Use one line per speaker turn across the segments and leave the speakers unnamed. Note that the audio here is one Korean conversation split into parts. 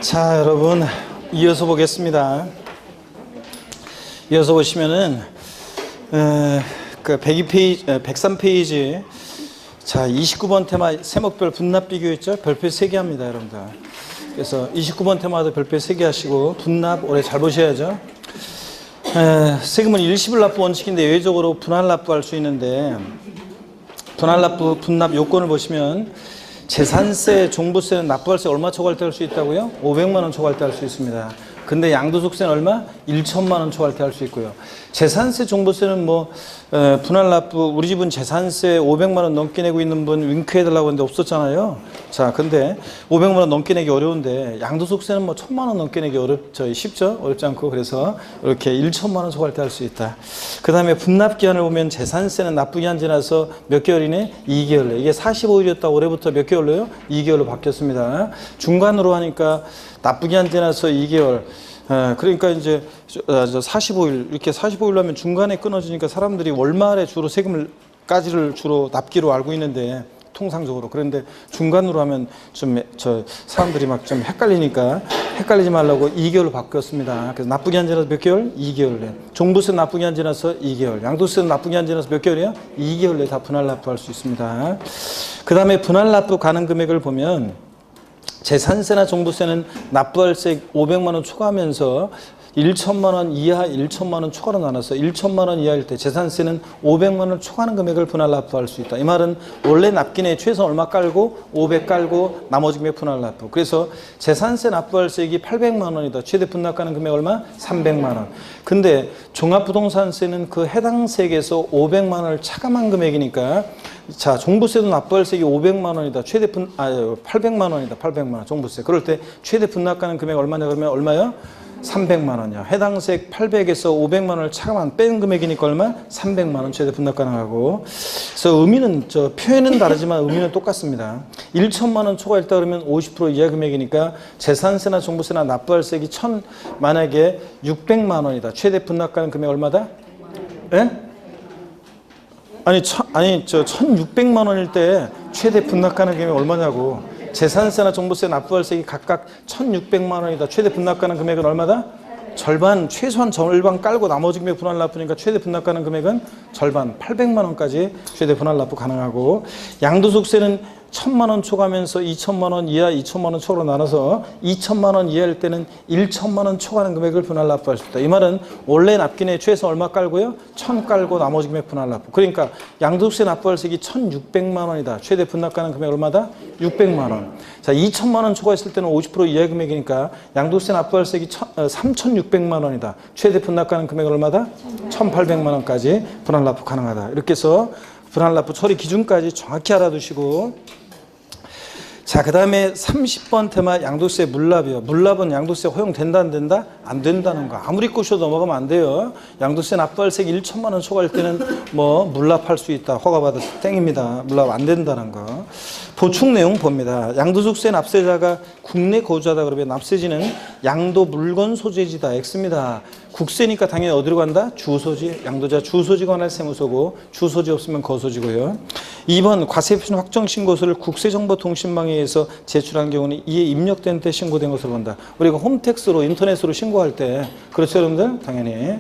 자, 여러분, 이어서 보겠습니다. 이어서 보시면은, 그 102페이지, 103페이지, 자, 29번 테마 세목별 분납 비교했죠? 별표 3개 합니다, 여러분들. 그래서 29번 테마도 별표 3개 하시고, 분납 올해 잘 보셔야죠. 세금은 일시불 납부 원칙인데, 예외적으로 분할 납부할 수 있는데, 분할 납부, 분납 요건을 보시면, 재산세, 종부세는 납부할 때 얼마 초과할 때 할 수 있다고요? 500만 원 초과할 때 할 수 있습니다. 근데 양도소득세는 얼마? 1천만 원 초과할 때 할 수 있고요. 재산세, 종부세는 분할 납부, 우리 집은 재산세 500만 원 넘게 내고 있는 분 윙크해달라고 했는데 없었잖아요. 자, 근데 500만 원 넘게 내기 어려운데 양도소득세는 1000만 원 넘게 내기 쉽죠? 어렵지 않고. 그래서 이렇게 1천만 원 초과할 때 할 수 있다. 그 다음에 분납기한을 보면 재산세는 납부기한 지나서 몇 개월이네? 2개월로. 이게 45일이었다 올해부터 몇 개월로요? 2개월로 바뀌었습니다. 중간으로 하니까 납부기한 지나서 2개월. 그러니까 이제 45일, 이렇게 45일로 하면 중간에 끊어지니까 사람들이 월말에 주로 세금을까지를 주로 납기로 알고 있는데, 통상적으로. 그런데 중간으로 하면 사람들이 막 좀 헷갈리니까 헷갈리지 말라고 2개월로 바뀌었습니다. 그래서 납부기한 지나서 몇 개월? 2개월 내. 종부세 납부기한 지나서 2개월. 양도세 납부기한 지나서 몇 개월이에요? 2개월 내에 다 분할 납부할 수 있습니다. 그 다음에 분할 납부 가능 금액을 보면, 재산세나 종부세는 납부할세 500만 원 초과하면서 1천만 원 이하, 1천만 원 초과로 나눠서 1천만 원 이하일 때 재산세는 500만 원 초과하는 금액을 분할 납부할 수 있다. 이 말은 원래 납기내 최소 얼마 깔고 500 깔고 나머지 금액 분할 납부. 그래서 재산세 납부할세액이 800만 원이다. 최대 분납가는 금액 얼마? 300만 원. 근데 종합부동산세는 그 해당 세액에서 500만 원을 차감한 금액이니까, 자, 종부세도 납부할세액이 500만 원이다. 800만 원이다. 800만 원 종부세. 그럴 때 최대 분납가는 금액 얼마냐 그러면 얼마요? 300만 원이요. 해당 세액 800에서 500만 원을 차감한 뺀 금액이니까 얼마? 300만 원 최대 분납 가능하고. 그래서 의미는 표현은 다르지만 의미는 똑같습니다. 1천만 원 초과했다 그러면 50% 이하 금액이니까 재산세나 종부세나 납부할세액이 만약에 600만 원이다. 최대 분납 가능 금액 얼마다? 예? 아니 1600만 원일 때 최대 분납 가능 금액이 얼마냐고. 재산세나 종부세 납부할세액이 각각 1600만 원이다. 최대 분납 가능 금액은 얼마다? 절반, 최소한 절반 깔고 나머지 금액 분할 납부니까 최대 분납 가능 금액은 절반, 800만 원까지 최대 분할 납부 가능하고, 양도소득세는 1000만 원 초과하면서 2000만 원 이하, 2000만 원 초과로 나눠서 2000만 원 이하일 때는 1000만 원 초과하는 금액을 분할 납부할 수 있다. 이 말은 원래 납기내 최소 얼마 깔고요? 1000 깔고 나머지 금액 분할 납부. 그러니까 양도소득세 납부할세액이 1600만 원이다. 최대 분납 가능 금액 얼마다? 600만 원. 자, 2000만 원 초과했을 때는 50% 이하 금액이니까 양도소득세 납부할세액이 3600만 원이다. 최대 분납 가능 금액 얼마다? 1800만 원까지 분할 납부 가능하다. 이렇게 해서 분할 납부 처리 기준까지 정확히 알아두시고, 자, 그 다음에 30번 테마 양도세 물납이요. 물납은 양도세 허용된다 안 된다? 안 된다는 거. 아무리 꼬셔도 넘어가면 안 돼요. 양도세 납부할세액 1천만 원 초과할 때는 물납할 수 있다. 허가받아서 땡입니다. 물납 안 된다는 거. 보충 내용 봅니다. 양도소득세 납세자가 국내 거주자다 그러면 납세지는 양도 물건 소재지다. X입니다. 국세니까 당연히 어디로 간다? 주소지. 양도자 주소지 관할 세무서고, 주소지 없으면 거소지고요. 2번 과세표준 확정신고서를 국세정보통신망에 의해서 제출한 경우는 이에 입력된 때 신고된 것으로 본다. 우리가 홈택스로 인터넷으로 신고할 때, 그렇죠 여러분들? 당연히.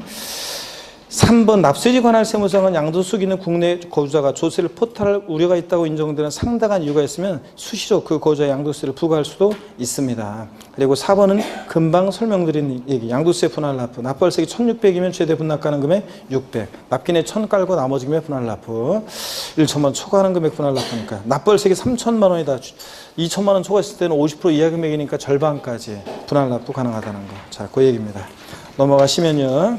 3번 납세지 관할 세무서는 양도소득 있는 국내 거주자가 조세를 포탈할 우려가 있다고 인정되는 상당한 이유가 있으면 수시로 그 거주자의 양도세를 부과할 수도 있습니다. 그리고 4번은 금방 설명드린 얘기. 양도세 분할 납부. 납부할세액이 1600이면 최대 분납 가능 금액 600. 납기내 1000 깔고 나머지 금액 분할 납부. 1천만 원 초과하는 금액 분할 납부니까. 납부할세액이 3000만 원이다. 2000만 원 초과했을 때는 50% 이하 금액이니까 절반까지 분할 납부 가능하다는 거. 자, 그 얘기입니다. 넘어가시면요.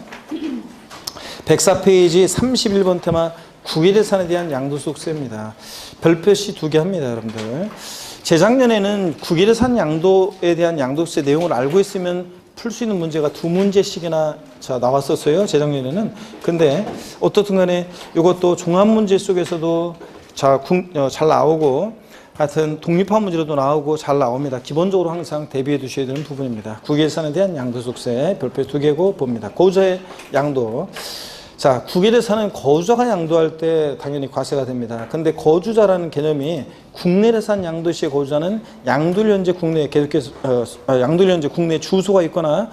104페이지 31번 테마 국외재산에 대한 양도소득세입니다. 별표시 2개 합니다, 여러분들. 재작년에는 국외재산 양도에 대한 양도세 내용을 알고 있으면 풀 수 있는 문제가 2문제씩이나 나왔었어요, 재작년에는. 근데 어떻든 간에 이것도 종합문제 속에서도 잘 나오고, 하여튼 독립한 문제로도 나오고 잘 나옵니다. 기본적으로 항상 대비해 두셔야 되는 부분입니다. 국외재산에 대한 양도소득세 별표 2개고 봅니다. 거주자의 양도. 자, 국외래산은 거주자가 양도할 때 당연히 과세가 됩니다. 근데 거주자라는 개념이 국내래산 양도시의 거주자는 양도일 현재 국내에 계속해서 양도일 현재 국내에 주소가 있거나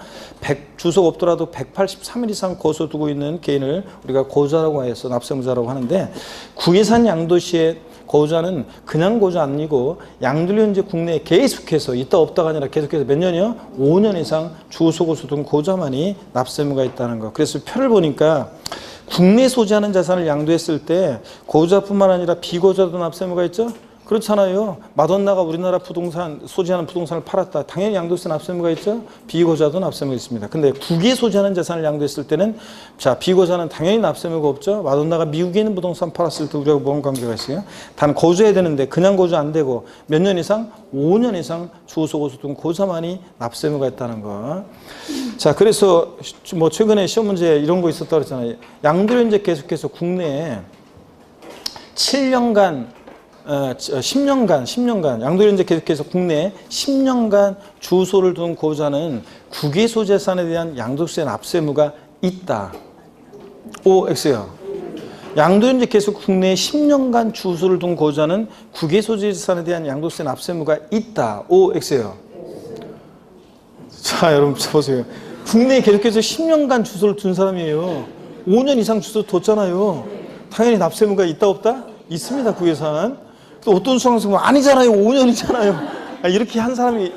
주소가 없더라도 183일 이상 거소두고 있는 개인을 우리가 거주자라고 해서 납세무자라고 하는데, 국외산 양도시의 거주자는 그냥 거주 아니고 양도일 현재 국내에 계속해서 있다 없다가 아니라 계속해서 몇 년이요? 5년 이상 주소 거소 등 거주자만이 납세무가 있다는 거. 그래서 표를 보니까 국내 소지하는 자산을 양도했을 때 거주자뿐만 아니라 비거주자도 납세무가 있죠? 그렇잖아요. 마돈나가 우리나라 부동산, 소지하는 부동산을 팔았다. 당연히 양도세 납세무가 있죠? 비거주자도 납세무가 있습니다. 근데 국외 소지하는 자산을 양도했을 때는, 자, 비거주자는 당연히 납세무가 없죠? 마돈나가 미국에 있는 부동산 팔았을 때 우리하고 뭔 관계가 있어요? 단 거주해야 되는데 그냥 거주 안 되고 몇 년 이상? 5년 이상 주소 거주 등 거주자만이 납세무가 있다는 거. 자, 그래서 뭐 최근에 시험 문제 이런 거 있었다 그랬잖아요. 양도일 현재 계속해서 국내에 7년간 10년간 양도일 현재 계속해서 국내에 10년간 주소를 둔 거주자는 국외 소재산에 대한 양도세 납세무가 있다. O, X요. 양도일 현재 계속 국내에 10년간 주소를 둔 거주자는 국외 소재산에 대한 양도세 납세무가 있다. O, X요. 자, 여러분 보세요. 국내에 계속해서 10년간 주소를 둔 사람이에요. 5년 이상 주소 뒀잖아요. 당연히 납세무가 있다 없다? 있습니다. 국외산. 또 어떤 수강생은 아니잖아요. 5년이잖아요. 이렇게 한 사람이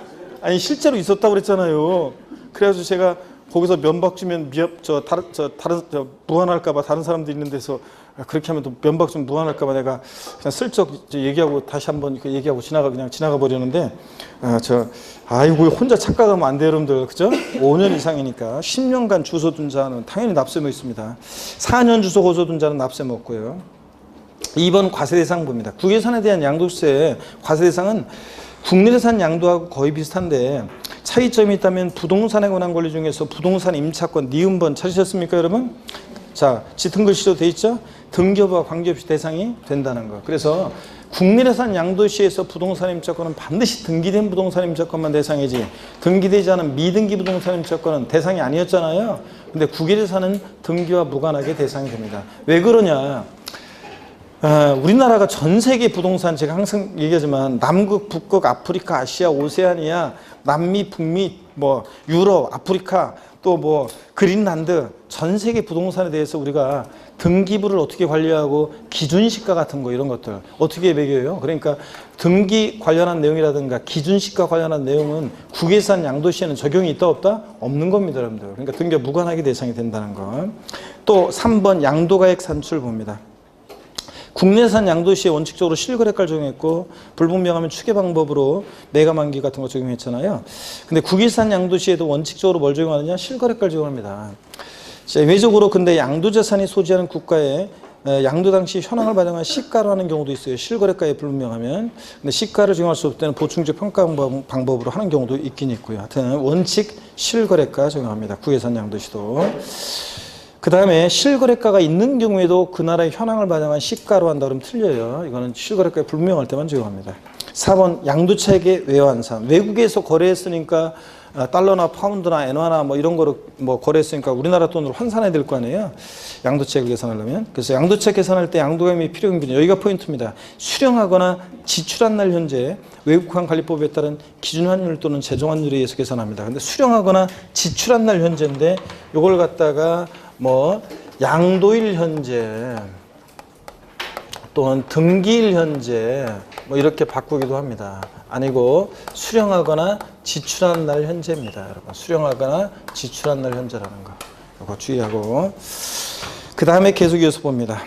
실제로 있었다고 그랬잖아요. 그래가지고 제가 거기서 면박 주면 무한할까봐 다른 사람들 있는 데서 그렇게 하면 또 면박 주면 무한할까봐 내가 그냥 슬쩍 얘기하고 다시 한번 얘기하고 그냥 지나가 버리는데, 아이고 혼자 착각하면 안 돼요, 여러분들. 그죠? 5년 이상이니까 10년간 주소 둔 자는 당연히 납세무 있습니다. 4년 주소 거소 둔 자는 납세무 없고요. 2번 과세대상 봅니다. 국외산에 대한 양도세 과세대상은 국내산 양도하고 거의 비슷한데 차이점이 있다면 부동산에 관한 권리 중에서 부동산 임차권 니은번 찾으셨습니까, 여러분? 자, 짙은 글씨로 돼 있죠? 등기부와 관계없이 대상이 된다는 거. 그래서 국내산 양도시에서 부동산 임차권은 반드시 등기된 부동산 임차권만 대상이지 등기되지 않은 미등기 부동산 임차권은 대상이 아니었잖아요. 근데 국외산은 등기와 무관하게 대상이 됩니다. 왜 그러냐? 우리나라가 전 세계 부동산, 제가 항상 얘기하지만 남극, 북극, 아프리카, 아시아, 오세아니아, 남미, 북미, 뭐 유럽, 아프리카, 또 뭐 그린란드, 전 세계 부동산에 대해서 우리가 등기부를 어떻게 관리하고 기준시가 같은 거 이런 것들 어떻게 매겨요? 그러니까 등기 관련한 내용이라든가 기준시가 관련한 내용은 국외산 양도시에는 적용이 있다 없다? 없는 겁니다, 여러분들. 그러니까 등기와 무관하게 대상이 된다는 거. 또 3번 양도가액 산출 봅니다. 국내산 양도시에 원칙적으로 실거래가를 적용했고 불분명하면 추계 방법으로 매각만기 같은 거 적용했잖아요. 근데 국외산 양도시에도 원칙적으로 뭘 적용하느냐? 실거래가를 적용합니다. 자, 외적으로 근데 양도재산이 소지하는 국가에 양도 당시 현황을 반영한 시가로 하는 경우도 있어요. 실거래가에 불분명하면. 근데 시가를 적용할 수 없을 때는 보충적 평가 방법으로 하는 경우도 있긴 있고요. 하여튼 원칙 실거래가 적용합니다. 국외산 양도시도. 그 다음에 실거래가가 있는 경우에도 그 나라의 현황을 반영한 시가로 한다 그러면 틀려요. 이거는 실거래가에 불분명할 때만 적용합니다. 4번 양도체계 외환산. 외국에서 거래했으니까 달러나 파운드나 엔화나 뭐 이런 거로 뭐 거래했으니까 우리나라 돈으로 환산해야 될 거 아니에요. 양도체계 계산하려면. 그래서 양도체 계산할 때 양도가액이 필요금이죠. 여기가 포인트입니다. 수령하거나 지출한 날 현재 외국환 관리법에 따른 기준 환율 또는 제정 환율에 의해서 계산합니다. 근데 수령하거나 지출한 날 현재인데 이걸 갖다가 뭐 양도일 현재 또는 등기일 현재 뭐 이렇게 바꾸기도 합니다. 아니고 수령하거나 지출한 날 현재입니다, 여러분. 수령하거나 지출한 날 현재라는 거. 이거 주의하고. 그 다음에 계속 이어서 봅니다.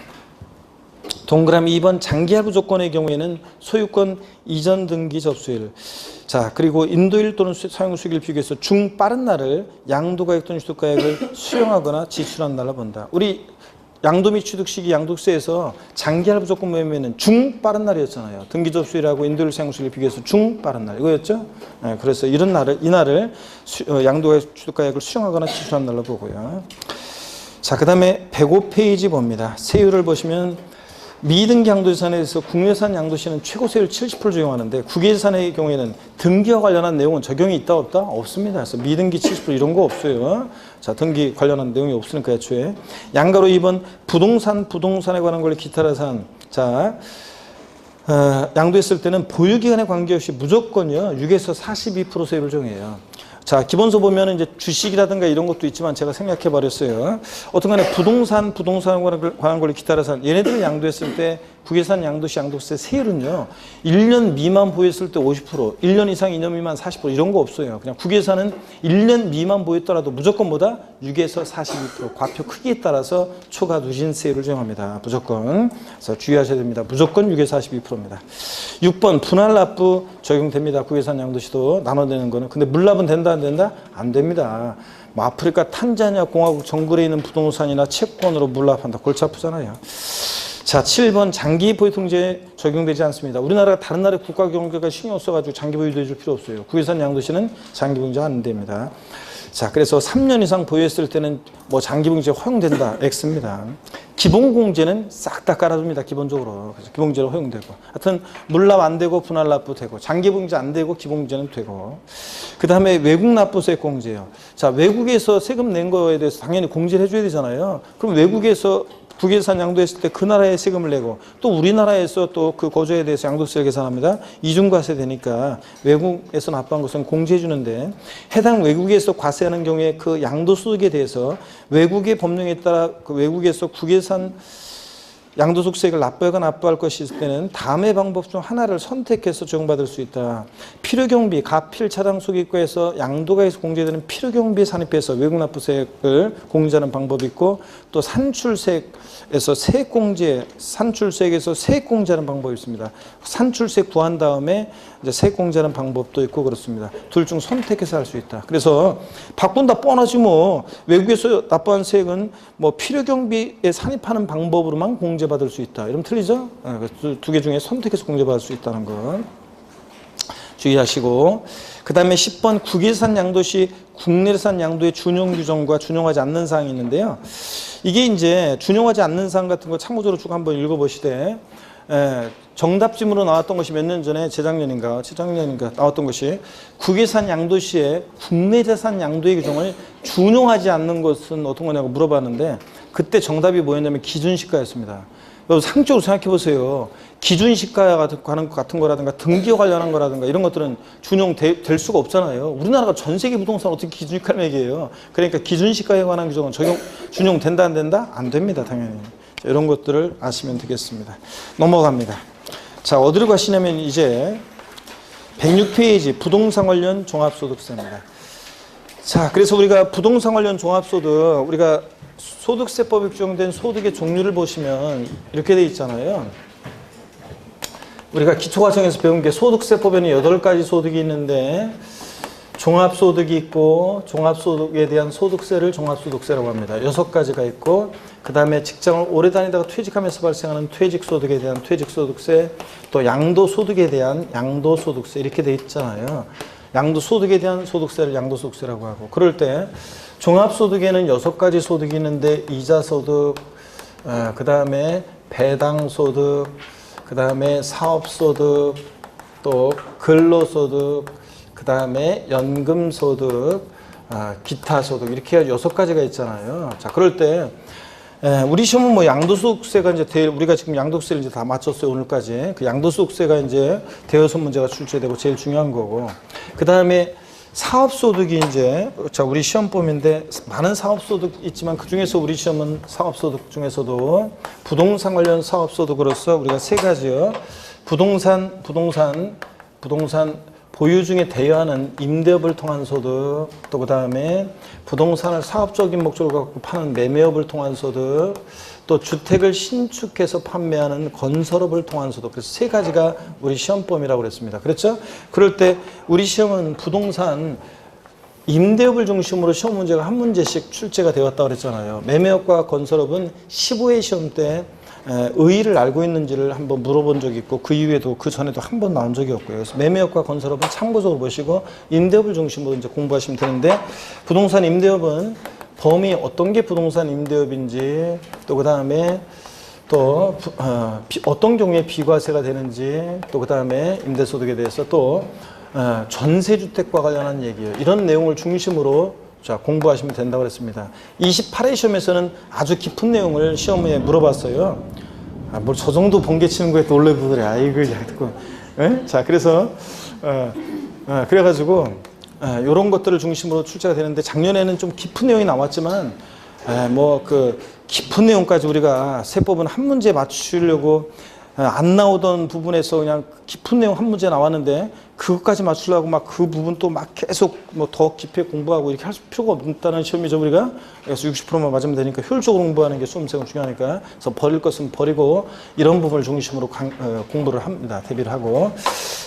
동그라미 2번 장기할부 조건의 경우에는 소유권 이전 등기 접수일. 자, 그리고 인도일 또는 사용 수익을 비교해서 중 빠른 날을 양도가액 또는 취득가액을 수령하거나 지출한 날로 본다. 우리 양도 및 취득 시기 양도세에서 장기할부 조건 모임에는 중 빠른 날이었잖아요. 등기 접수일하고 인도일 사용 수익을 비교해서 중 빠른 날 이거였죠. 네, 그래서 이런 날을 이 날을 양도가액 취득가액을 수령하거나 지출한 날로 보고요. 자, 그다음에 105페이지 봅니다. 세율을 보시면 미등기 양도재산에 대해서 국내산 양도시는 최고세율 70% 적용하는데 국외재산의 경우에는 등기와 관련한 내용은 적용이 있다 없다? 없습니다. 그래서 미등기 70% 이런 거 없어요. 자, 등기 관련한 내용이 없으니까 애초에. 양가로 2번 부동산에 관한 권리 기타라산. 자, 양도했을 때는 보유기간에 관계없이 무조건요 6에서 42% 세율을 정해요. 자, 기본서 보면 이제 주식이라든가 이런 것도 있지만 제가 생략해 버렸어요. 어떤 간에 부동산에 관한 권리 기타라산 얘네들을 양도했을 때 국외산 양도시 양도세 세율은요 1년 미만 보유했을 때 50%, 1년 이상 2년 미만 40% 이런 거 없어요. 그냥 국외산은 1년 미만 보유했더라도 무조건 보다 6에서 42% 과표 크기에 따라서 초과 누진세율을 적용합니다. 무조건. 그래서 주의하셔야 됩니다. 무조건 6에서 42%입니다. 6번 분할납부 적용됩니다. 국외산 양도시도 나눠내는 거는. 근데 물납은 된다 안 된다? 안 됩니다. 뭐 아프리카 탄자니아 공화국 정글에 있는 부동산이나 채권으로 물납한다. 골치 아프잖아요. 자, 7번 장기 보유 통제에 적용되지 않습니다. 우리나라가 다른 나라의 국가 경제가 신경 써가지고 장기 보유도 해줄 필요 없어요. 국외산 양도시는 장기 보유가 안 됩니다. 자, 그래서 3년 이상 보유했을 때는 뭐 장기 보유제 허용된다. X입니다. 기본공제는 싹 다 깔아줍니다. 기본적으로. 그래서 기본공제로 허용되고. 하여튼 물납 안 되고 분할납부 되고 장기 보유제 안 되고 기본공제는 되고. 그 다음에 외국 납부세 공제요. 자, 외국에서 세금 낸 거에 대해서 당연히 공제를 해줘야 되잖아요. 그럼 외국에서 국외산 양도했을 때 그 나라에 세금을 내고 또 우리나라에서 또 그 거주에 대해서 양도세를 계산합니다. 이중과세 되니까 외국에서 납부한 것은 공제해 주는데 해당 외국에서 과세하는 경우에 그 양도소득에 대해서 외국의 법령에 따라 그 외국에서 국외산 양도소득세를 납부하거나 납부할 것이 있을 때는 다음의 방법 중 하나를 선택해서 적용받을 수 있다. 필요경비, 가필, 차량 소기과에서 양도가에서 공제되는 필요경비에 산입해서 외국 납부세액을 공제하는 방법이 있고 또 산출세액에서 세액공제, 산출세액에서 세액공제하는 방법이 있습니다. 산출세 구한 다음에 이제 세액공제하는 방법도 있고 그렇습니다. 둘 중 선택해서 할 수 있다. 그래서 바꾼다 뻔하지 뭐 외국에서 납부한 세액은 뭐 필요경비에 산입하는 방법으로만 공제받을 수 있다. 이러면 틀리죠? 두 개 중에 선택해서 공제받을 수 있다는 거 주의하시고 그 다음에 10번 국외산 양도시 국내산 양도의 준용 규정과 준용하지 않는 사항이 있는데요. 이게 이제 준용하지 않는 사항 같은 거 참고적으로 쭉 한번 읽어보시되 정답지문으로 나왔던 것이 몇 년 전에 재작년인가 나왔던 것이 국외산 양도시에 국내재산 양도의 규정을 준용하지 않는 것은 어떤 거냐고 물어봤는데 그때 정답이 뭐였냐면 기준시가였습니다. 상적으로 생각해 보세요. 기준시가 같은 거라든가 등기와 관련한 거라든가 이런 것들은 준용될 수가 없잖아요. 우리나라가 전 세계 부동산 어떻게 기준시가를 매겨요. 그러니까 기준시가에 관한 규정은 준용된다 안 된다? 안 됩니다. 당연히. 자, 이런 것들을 아시면 되겠습니다. 넘어갑니다. 자, 어디로 가시냐면 이제 106페이지 부동산 관련 종합소득세입니다. 자, 그래서 우리가 부동산 관련 종합소득 우리가 소득세법에 규정된 소득의 종류를 보시면 이렇게 돼 있잖아요. 우리가 기초과정에서 배운 게 소득세법에는 8가지 소득이 있는데 종합소득이 있고 종합소득에 대한 소득세를 종합소득세라고 합니다. 6가지가 있고 그 다음에 직장을 오래 다니다가 퇴직하면서 발생하는 퇴직소득에 대한 퇴직소득세 또 양도소득에 대한 양도소득세 이렇게 돼 있잖아요. 양도소득에 대한 소득세를 양도소득세라고 하고 그럴 때 종합소득에는 6가지 소득이 있는데 이자소득, 그 다음에 배당소득, 그 다음에 사업소득, 또 근로소득, 그 다음에 연금소득, 기타소득 이렇게 6가지가 있잖아요. 자, 그럴 때 우리 시험은 뭐 양도소득세가 이제 우리가 지금 양도소득세를 이제 다 마쳤어요. 오늘까지. 그 양도소득세가 이제 대여섯 문제가 출제되고 제일 중요한 거고. 그 다음에 사업소득이 이제 자 우리 시험범인데 많은 사업소득 있지만 그 중에서 우리 시험은 사업소득 중에서도 부동산 관련 사업소득으로서 우리가 3가지요. 부동산 보유 중에 대여하는 임대업을 통한 소득, 또 그 다음에 부동산을 사업적인 목적으로 갖고 파는 매매업을 통한 소득, 또 주택을 신축해서 판매하는 건설업을 통한 소득. 그래서 3가지가 우리 시험범위라고 그랬습니다. 그렇죠? 그럴 때 우리 시험은 부동산 임대업을 중심으로 시험 문제가 한 문제씩 출제가 되었다고 그랬잖아요. 매매업과 건설업은 15회 시험 때 의의를 알고 있는지를 한번 물어본 적이 있고 그 이후에도 그 전에도 한 번 나온 적이 없고요. 그래서 매매업과 건설업은 참고적으로 보시고 임대업을 중심으로 이제 공부하시면 되는데 부동산 임대업은 범위 어떤 게 부동산 임대업인지 또 그 다음에 또 어떤 경우에 비과세가 되는지, 또 그 다음에 임대소득에 대해서 또 전세주택과 관련한 얘기예요. 이런 내용을 중심으로 자, 공부하시면 된다고 그랬습니다. 28회 시험에서는 아주 깊은 내용을 시험에 물어봤어요. 뭘 저 정도 번개 치는 거에 놀래고 그래. 아이고, 듣고. 자, 그래서 그래가지고 이런 것들을 중심으로 출제가 되는데, 작년에는 좀 깊은 내용이 나왔지만 뭐 그 깊은 내용까지 우리가 세법은 한 문제 맞추려고 안 나오던 부분에서 그냥 깊은 내용 한 문제 나왔는데, 그것까지 맞추려고 막 그 부분 또 막 계속 뭐 더 깊이 공부하고 이렇게 할 필요가 없다는 시험이죠, 우리가. 그래서 60%만 맞으면 되니까 효율적으로 공부하는 게 수험생은 중요하니까. 그래서 버릴 것은 버리고 이런 부분을 중심으로 공부를 합니다. 대비를 하고.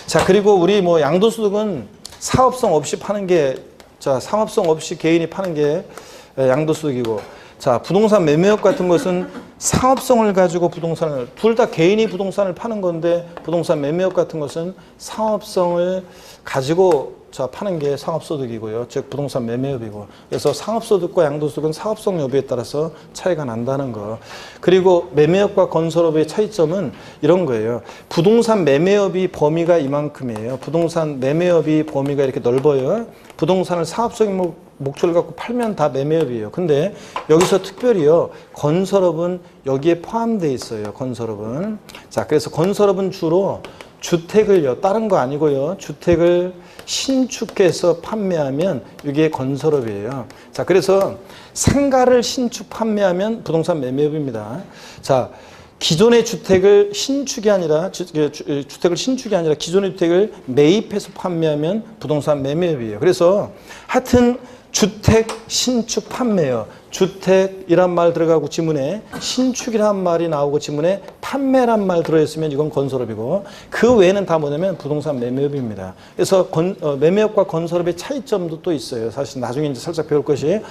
자, 그리고 우리 뭐 양도소득은 사업성 없이 파는 게, 자, 상업성 없이 개인이 파는 게 양도소득이고, 자, 부동산 매매업 같은 것은 사업성을 가지고 부동산을, 둘 다 개인이 부동산을 파는 건데, 부동산 매매업 같은 것은 사업성을 가지고 파는 게 상업소득이고요. 즉 부동산 매매업이고. 그래서 상업소득과 양도소득은 사업성 여부에 따라서 차이가 난다는 거. 그리고 매매업과 건설업의 차이점은 이런 거예요. 부동산 매매업이 범위가 이만큼이에요. 부동산 매매업이 범위가 이렇게 넓어요. 부동산을 사업적인 목적을 갖고 팔면 다 매매업이에요. 근데 여기서 특별히요, 건설업은 여기에 포함되어 있어요. 건설업은. 자, 그래서 건설업은 주로 주택을요, 다른 거 아니고요, 주택을 신축해서 판매하면 이게 건설업이에요. 자, 그래서 상가를 신축 판매하면 부동산 매매업입니다. 자, 기존의 주택을 신축이 아니라, 주택을 신축이 아니라 기존의 주택을 매입해서 판매하면 부동산 매매업이에요. 그래서 하여튼 주택 신축 판매요. 주택이란 말 들어가고 지문에 신축이란 말이 나오고 지문에 판매란 말 들어있으면 이건 건설업이고, 그 외에는 다 뭐냐면 부동산 매매업입니다. 그래서 매매업과 건설업의 차이점도 또 있어요. 사실 나중에 이제 살짝 배울 것이,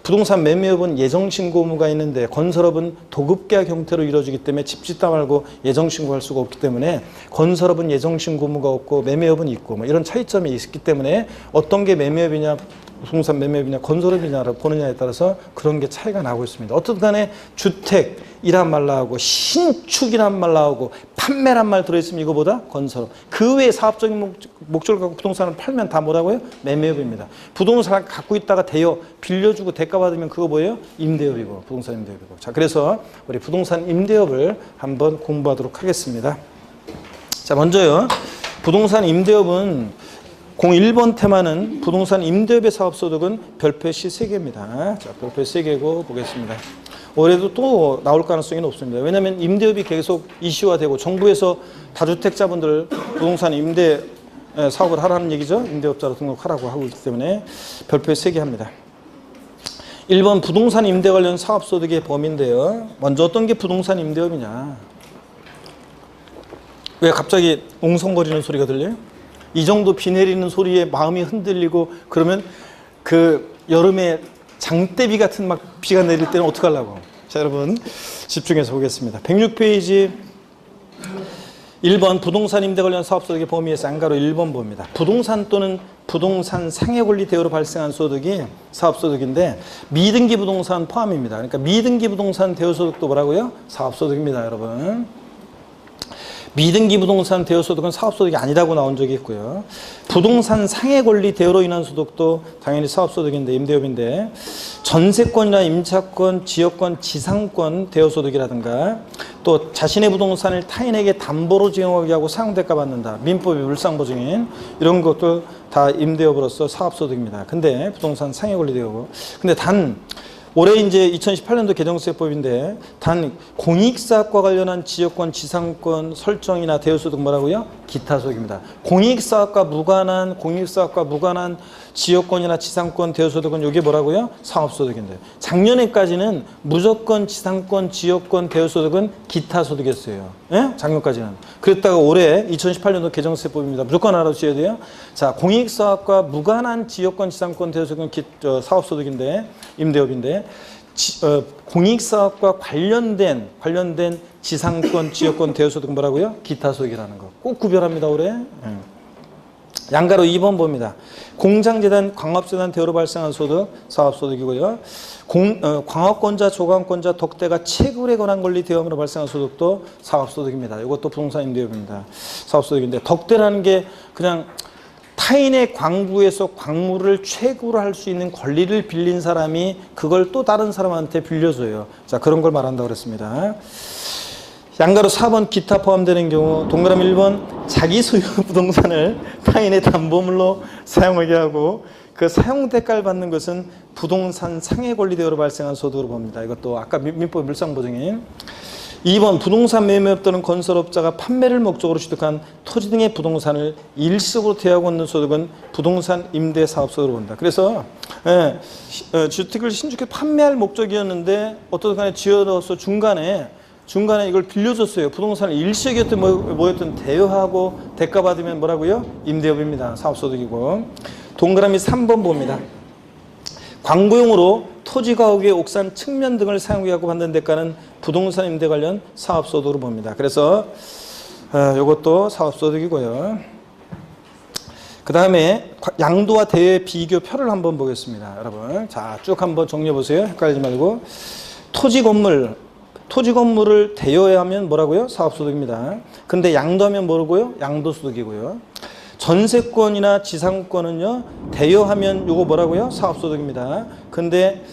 부동산 매매업은 예정신고 의무가 있는데 건설업은 도급계약 형태로 이루어지기 때문에 집 짓다 말고 예정신고할 수가 없기 때문에 건설업은 예정신고 의무가 없고 매매업은 있고, 뭐 이런 차이점이 있기 때문에 어떤 게 매매업이냐 부동산 매매업이냐 건설업이냐를 보느냐에 따라서 그런 게 차이가 나고 있습니다. 어쨌든 간에 주택이란 말 나오고 신축이란 말 나오고 판매란 말 들어있으면 이거보다 건설업. 그 외에 사업적인 목적을 갖고 부동산을 팔면 다 뭐라고요? 매매업입니다. 부동산을 갖고 있다가 대여, 빌려주고 대가 받으면 그거 뭐예요? 임대업이고, 부동산 임대업이고. 자, 그래서 우리 부동산 임대업을 한번 공부하도록 하겠습니다. 자, 먼저요, 부동산 임대업은 01번 테마는 부동산 임대업의 사업소득은 별표 시 3개입니다. 자, 별표 3개고 보겠습니다. 올해도 또 나올 가능성이 높습니다. 왜냐하면 임대업이 계속 이슈화되고 정부에서 다주택자분들 부동산 임대 사업을 하라는 얘기죠. 임대업자로 등록하라고 하고 있기 때문에 별표 3개 합니다. 1번 부동산 임대 관련 사업소득의 범위인데요. 먼저 어떤 게 부동산 임대업이냐. 왜 갑자기 웅성거리는 소리가 들려요? 이 정도 비 내리는 소리에 마음이 흔들리고 그러면 그 여름에 장대비 같은 막 비가 내릴 때는 어떡하려고. 자, 여러분 집중해서 보겠습니다. 106페이지 1번 부동산 임대 관련 사업소득의 범위에서 안가로 1번 봅니다. 부동산 또는 부동산 상해권리 대여로 발생한 소득이 사업소득인데 미등기 부동산 포함입니다. 그러니까 미등기 부동산 대여소득도 뭐라고요? 사업소득입니다, 여러분. 미등기 부동산 대여소득은 사업소득이 아니라고 나온 적이 있고요. 부동산 상해권리 대여로 인한 소득도 당연히 사업소득인데 임대업인데, 전세권이나 임차권, 지역권, 지상권 대여소득이라든가 또 자신의 부동산을 타인에게 담보로 제공하게 하고 사용대가 받는다. 민법의 물상보증인 이런 것도 다 임대업으로서 사업소득입니다. 근데 부동산 상해권리 대여고. 근데 단 올해 이제 2018년도 개정세법인데 단 공익사업과 관련한 지역권, 지상권 설정이나 대여소득 뭐라고요? 기타 소득입니다. 공익사업과 무관한 지역권이나 지상권 대여소득은 이게 뭐라고요? 사업소득인데 작년에까지는 무조건 지상권, 지역권 대여소득은 기타 소득이었어요. 예? 작년까지는. 그랬다가 올해 2018년도 개정세법입니다. 무조건 알아두셔야 돼요. 자, 공익사업과 무관한 지역권, 지상권 대여소득은 사업소득인데 임대업인데, 공익사업과 관련된 지상권, 지역권 대여소득 뭐라고요? 기타 소득이라는 거. 꼭 구별합니다, 올해. 양가로 2번 봅니다. 공장재단, 광업재단 대우로 발생한 소득, 사업소득이고요. 광업권자, 조강권자, 덕대가 채굴에 관한 권리 대여함으로 발생한 소득도 사업소득입니다. 이것도 부동산 임대업입니다. 사업소득인데 덕대라는 게 그냥 타인의 광부에서 광물을 채굴할 수 있는 권리를 빌린 사람이 그걸 또 다른 사람한테 빌려줘요. 자, 그런 걸 말한다고 그랬습니다. 양가로 4번 기타 포함되는 경우, 동그라미 1번 자기 소유 부동산을 타인의 담보물로 사용하게 하고 그 사용 대가를 받는 것은 부동산 상해 권리 대여로 발생한 소득으로 봅니다. 이것도 아까 민법 물상보증인. 2번 부동산 매매업 또는 건설업자가 판매를 목적으로 취득한 토지 등의 부동산을 일시적으로 대여하고 있는 소득은 부동산 임대 사업소득으로 본다. 그래서 주택을 신축해 판매할 목적이었는데 어떤 간에 지어서 중간에 이걸 빌려줬어요. 부동산을 일시적이었든 뭐였든 대여하고 대가 받으면 뭐라고요? 임대업입니다. 사업소득이고. 동그라미 3번 봅니다. 광고용으로 토지 가옥의 옥산 측면 등을 사용하고 받는 대가는 부동산 임대 관련 사업소득으로 봅니다. 그래서 이것도 사업소득이고요. 그 다음에 양도와 대여 비교표를 한번 보겠습니다. 여러분, 자, 쭉 한번 정리해 보세요. 헷갈리지 말고. 토지 건물을 대여하면 뭐라고요? 사업소득입니다. 근데 양도하면 뭐라고요? 양도소득이고요. 전세권이나 지상권은요, 대여하면 요거 뭐라고요? 사업소득입니다. 근데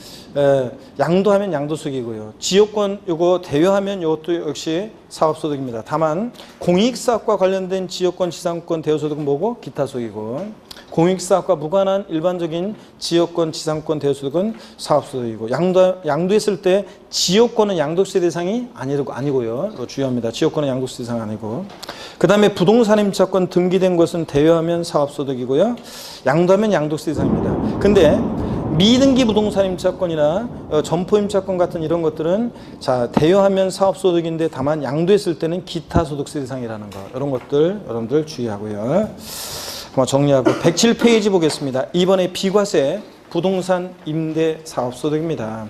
양도하면 양도소득이고요. 지역권 요거 대여하면 요것도 역시 사업소득입니다. 다만 공익사업과 관련된 지역권, 지상권 대여소득은 뭐고? 기타소득이고, 공익사업과 무관한 일반적인 지역권, 지상권 대여소득은 사업소득이고, 양도했을 때 지역권은 양도세 대상이 아니고요. 이거 주의합니다. 지역권은 양도세 대상 아니고. 그 다음에 부동산 임차권 등기된 것은 대여하면 사업소득이고요. 양도하면 양도세 대상입니다. 근데 미등기 부동산 임차권이나 점포 임차권 같은 이런 것들은 자, 대여하면 사업소득인데 다만 양도했을 때는 기타 소득세 대상이라는 거. 이런 것들 여러분들 주의하고요. 한번 정리하고 107페이지 보겠습니다. 이번에 비과세 부동산 임대 사업소득입니다.